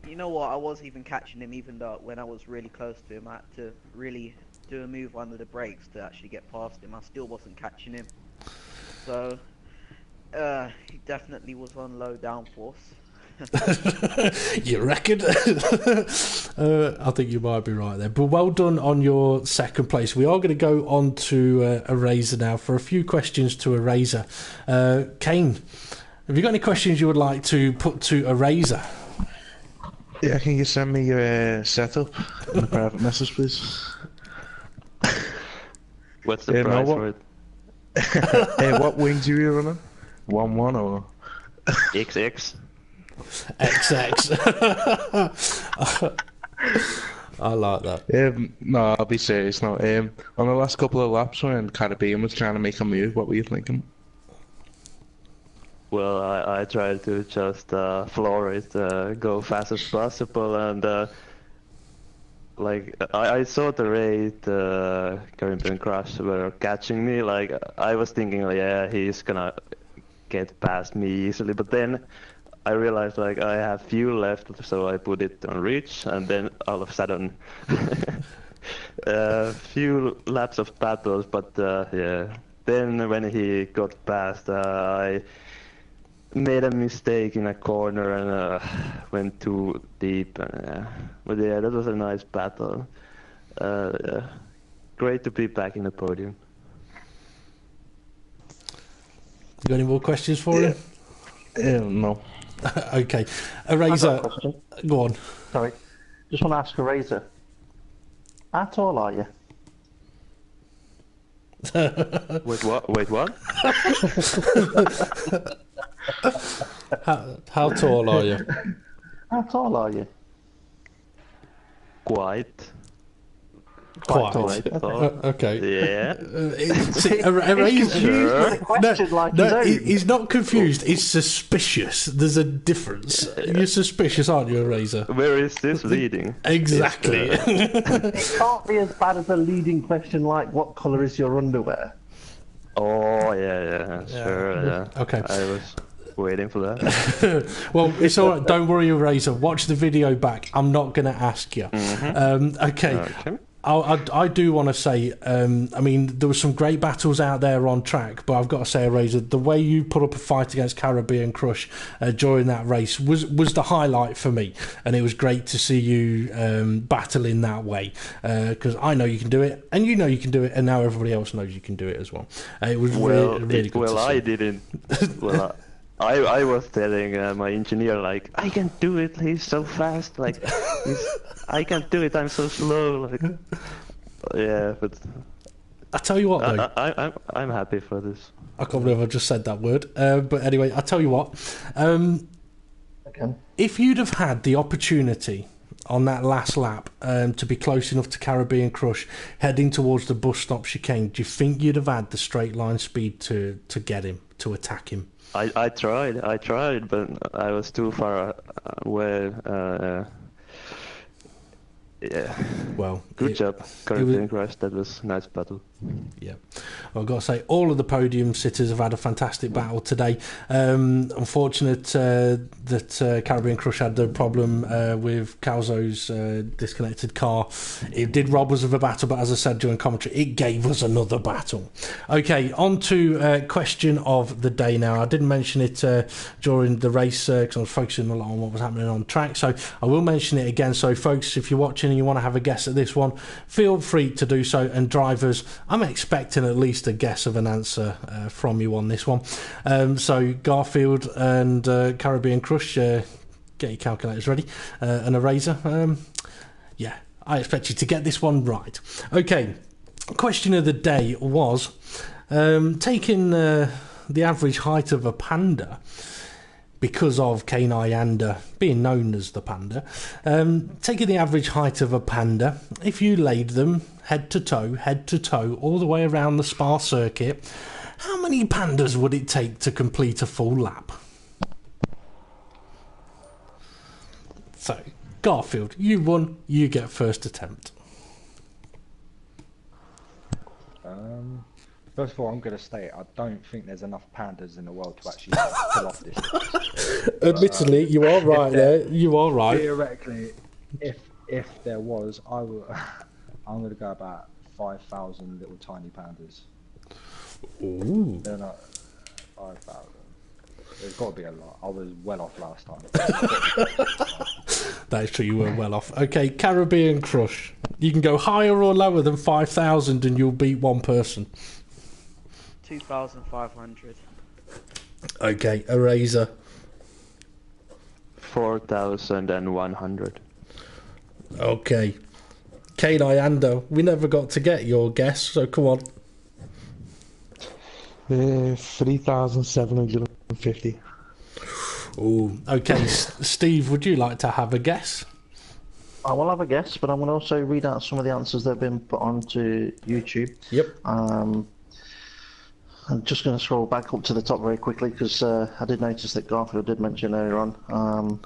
You know what, I was even catching him, even though when I was really close to him, I had to really do a move under the brakes to actually get past him. I still wasn't catching him. So, he definitely was on low downforce. You reckon? I think you might be right there. But well done on your second place. We are going to go on to Eraser now for a few questions to Eraser. Kane, have you got any questions you would like to put to Eraser? Yeah, can you send me your setup in a private message, please? What's the price for it? Hey, what wings are you running? 1-1 or? XX. XX. I like that. No, I'll be serious now. On the last couple of laps when Caribbean was trying to make a move, what were you thinking? Well, I tried to just floor it, go fast as possible, and like I saw the rate Caribbean Crush were catching me. Like I was thinking, like, yeah, he's gonna get past me easily. But then I realized like I have fuel left, so I put it on reach, and then all of a sudden, few laps of battles. But yeah, then when he got past, I made a mistake in a corner and went too deep. But yeah, that was a nice battle. Yeah. Great to be back in the podium. You got any more questions for him? No. Okay. Eraser, go on. Sorry. Just want to ask Eraser. How tall are you? Wait, what? Wait, what? How tall are you? How tall are you? Quite. Quite. Okay. Yeah. See, Eraser, he's he's not confused. He's suspicious. There's a difference. You're suspicious, aren't you, Eraser? Where is this leading? Exactly. It can't be as bad as a leading question like, what colour is your underwear? Oh, yeah, sure, yeah. Okay. I was waiting for that. Well, it's all right. Don't worry, Eraser. Watch the video back. I'm not going to ask you. Okay. I do want to say, I mean, there were some great battles out there on track, but I've got to say, Eraser, the way you put up a fight against Caribbean Crush during that race was the highlight for me, and it was great to see you battle in that way, because I know you can do it, and you know you can do it, and now everybody else knows you can do it as well. It was really good to see. I didn't. Well, I was telling my engineer, like, I can't do it, he's so fast, like, I can't do it, I'm so slow, like, yeah, but I tell you what, though. I'm happy for this. I can't believe I just said that word. But anyway, I tell you what. Okay. If you'd have had the opportunity on that last lap to be close enough to Caribbean Crush, heading towards the bus stop chicane, do you think you'd have had the straight line speed to get him, to attack him? I tried, but I was too far away. Yeah. Well, good job, Caribbean Crush. That was a nice battle. Yeah, I've got to say, all of the podium sitters have had a fantastic battle today. Unfortunate that Caribbean Crush had the problem with Calzo's disconnected car. It did rob us of a battle, but as I said during commentary, it gave us another battle. Okay, on to question of the day now. I didn't mention it during the race because I was focusing a lot on what was happening on track, so I will mention it again. So folks, if you're watching and you want to have a guess at this one, feel free to do so. And drivers, I'm expecting at least a guess of an answer from you on this one. So Garfield and Caribbean Crush, get your calculators ready and a razor. Yeah, I expect you to get this one right. Okay, question of the day was taking the average height of a panda, because of KANEIYANDA being known as the panda, taking the average height of a panda, if you laid them head to toe, all the way around the Spa circuit, how many pandas would it take to complete a full lap? So, Garfield, you won, you get first attempt. First of all, I'm going to state I don't think there's enough pandas in the world to actually pull off this. Admittedly, you are right there. You are right. Theoretically, if there was, I'm going to go about 5,000 little tiny pandas. Ooh. They're not 5,000. There's got to be a lot. I was well off last time. That is true, you were well off. Okay, Caribbean Crush. You can go higher or lower than 5,000 and you'll beat one person. 2,500. Okay, Eraser. 4,100. Okay. KANEIYANDA, we never got to get your guess, so come on. 3,750. Oh, okay. Steve, would you like to have a guess? I will have a guess, but I'm going to also read out some of the answers that have been put onto YouTube. Yep. I'm just going to scroll back up to the top very quickly because I did notice that Garfield did mention earlier on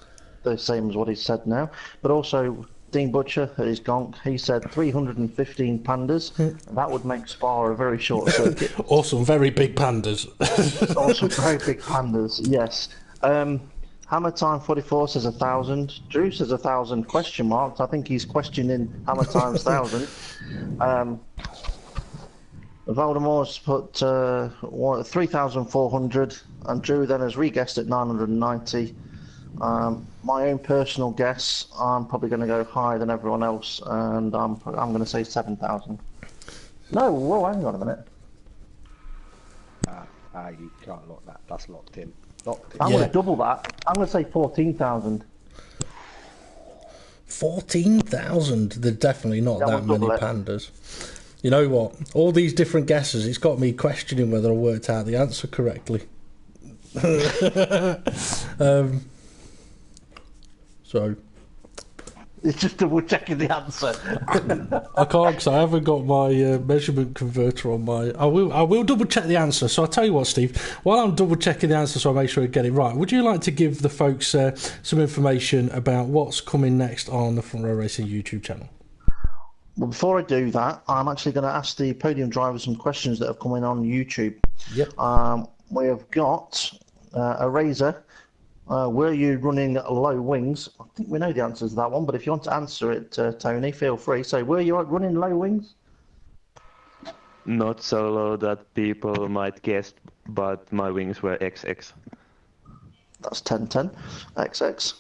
the same as what he said now. But also, Dean Butcher at his gonk, he said 315 pandas. That would make Spa a very short circuit. Awesome, very big pandas. Also, very big pandas, yes. Hammer Time 44 says 1,000. Drew says 1,000 question marks. I think he's questioning Hammer Time's 1,000. Valdemore's put 3,400, and Drew then has re-guessed at 990. My own personal guess, I'm probably going to go higher than everyone else, and I'm going to say 7,000. No, whoa, hang on a minute. You can't lock that. That's locked in. I'm going to double that. I'm going to say 14,000. 14,000? There's definitely not that many pandas. You know what? All these different guesses, it's got me questioning whether I worked out the answer correctly. So... It's just double checking the answer. I can't because I haven't got my measurement converter on my... I will double check the answer. So I'll tell you what, Steve, while I'm double checking the answer so I make sure I get it right, would you like to give the folks some information about what's coming next on the Front Row Racing YouTube channel? Well, before I do that, I'm actually going to ask the podium drivers some questions that have come in on YouTube. Yep. We have got a Razor. Were you running low wings? I think we know the answer to that one, but if you want to answer it, Tony, feel free. So, were you running low wings? Not so low that people might guess, but my wings were XX. That's 10-10. XX.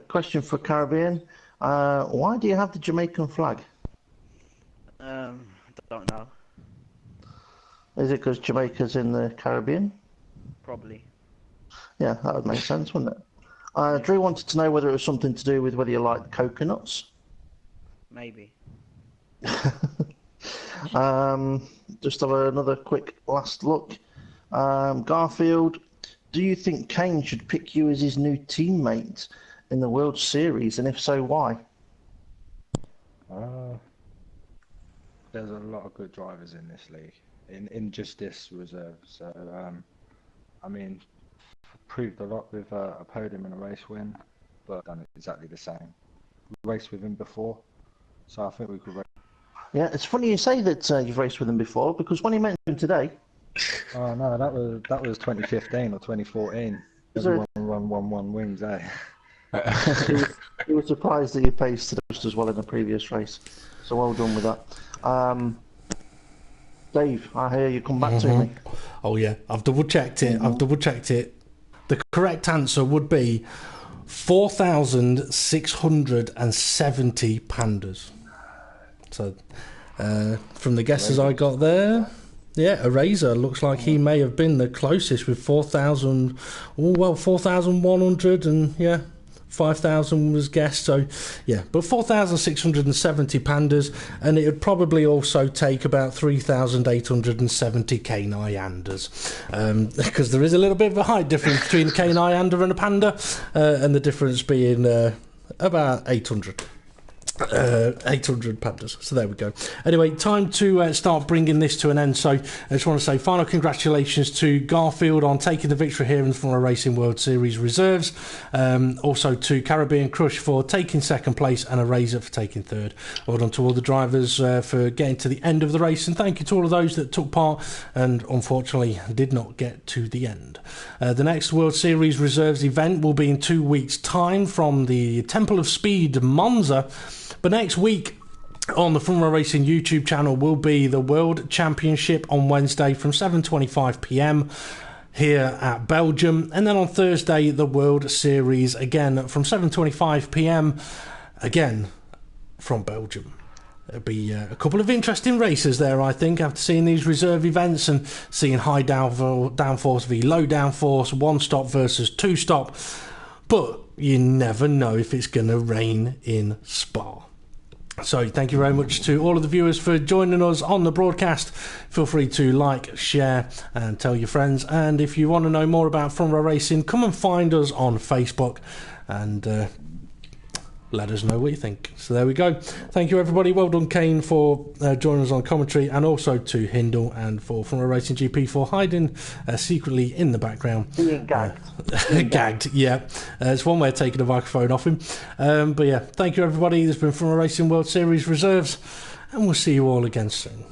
Question for Caribbean. Why do you have the Jamaican flag? I don't know. Is it because Jamaica's in the Caribbean? Probably. Yeah, that would make sense, wouldn't it? Drew wanted to know whether it was something to do with whether you like coconuts. Maybe. Just have another quick last look. Garfield, do you think Kane should pick you as his new teammate in the World Series, and if so, why? There's a lot of good drivers in this league, in just this reserve. So, I mean, proved a lot with a podium and a race win, but done exactly the same. We raced with him before, so I think we could race. Yeah, it's funny you say that you've raced with him before, because when he mentioned him today... Oh no, that was 2015 or 2014. Everyone won wins, eh? He was surprised that you paced just as well in the previous race, so well done with that. Dave, I hear you come back to me. Oh yeah, I've double checked it. The correct answer would be 4,670 pandas. So, from the guesses I got there, yeah, Eraser looks like he may have been the closest with 4,000. Oh well, 4,100, and yeah, 5,000 was guessed. So yeah, but 4,670 pandas, and it would probably also take about 3,870 Kaneiyandas, because there is a little bit of a height difference between a Kaneiyanda and a panda, and the difference being about 800 pandas. So there we go. Anyway, time to start bringing this to an end. So I just want to say final congratulations to Garfield on taking the victory here in the Formula Racing World Series Reserves. Also to Caribbean Crush for taking second place, and Eraser for taking third. Well done to all the drivers for getting to the end of the race, and thank you to all of those that took part and unfortunately did not get to the end. The next World Series Reserves event will be in 2 weeks' time from the Temple of Speed, Monza. But next week on the Formula Racing YouTube channel will be the World Championship on Wednesday from 7:25 p.m. here at Belgium, and then on Thursday the World Series again from 7:25 p.m. again from Belgium. There'll be a couple of interesting races there, I think, after seeing these reserve events and seeing high downforce v low downforce, one stop versus two stop. But you never know if it's going to rain in Spa. So thank you very much to all of the viewers for joining us on the broadcast. Feel free to like, share and tell your friends. And if you want to know more about Formula Racing, come and find us on Facebook and let us know what you think. So there we go. Thank you everybody. Well done Kane for joining us on commentary, and also to Hindle and for Formula Racing GP for hiding secretly in the background. Being gagged. Gagged, yeah. It's one way of taking the microphone off him. But yeah, thank you everybody. This has been Formula Racing World Series Reserves, and we'll see you all again soon.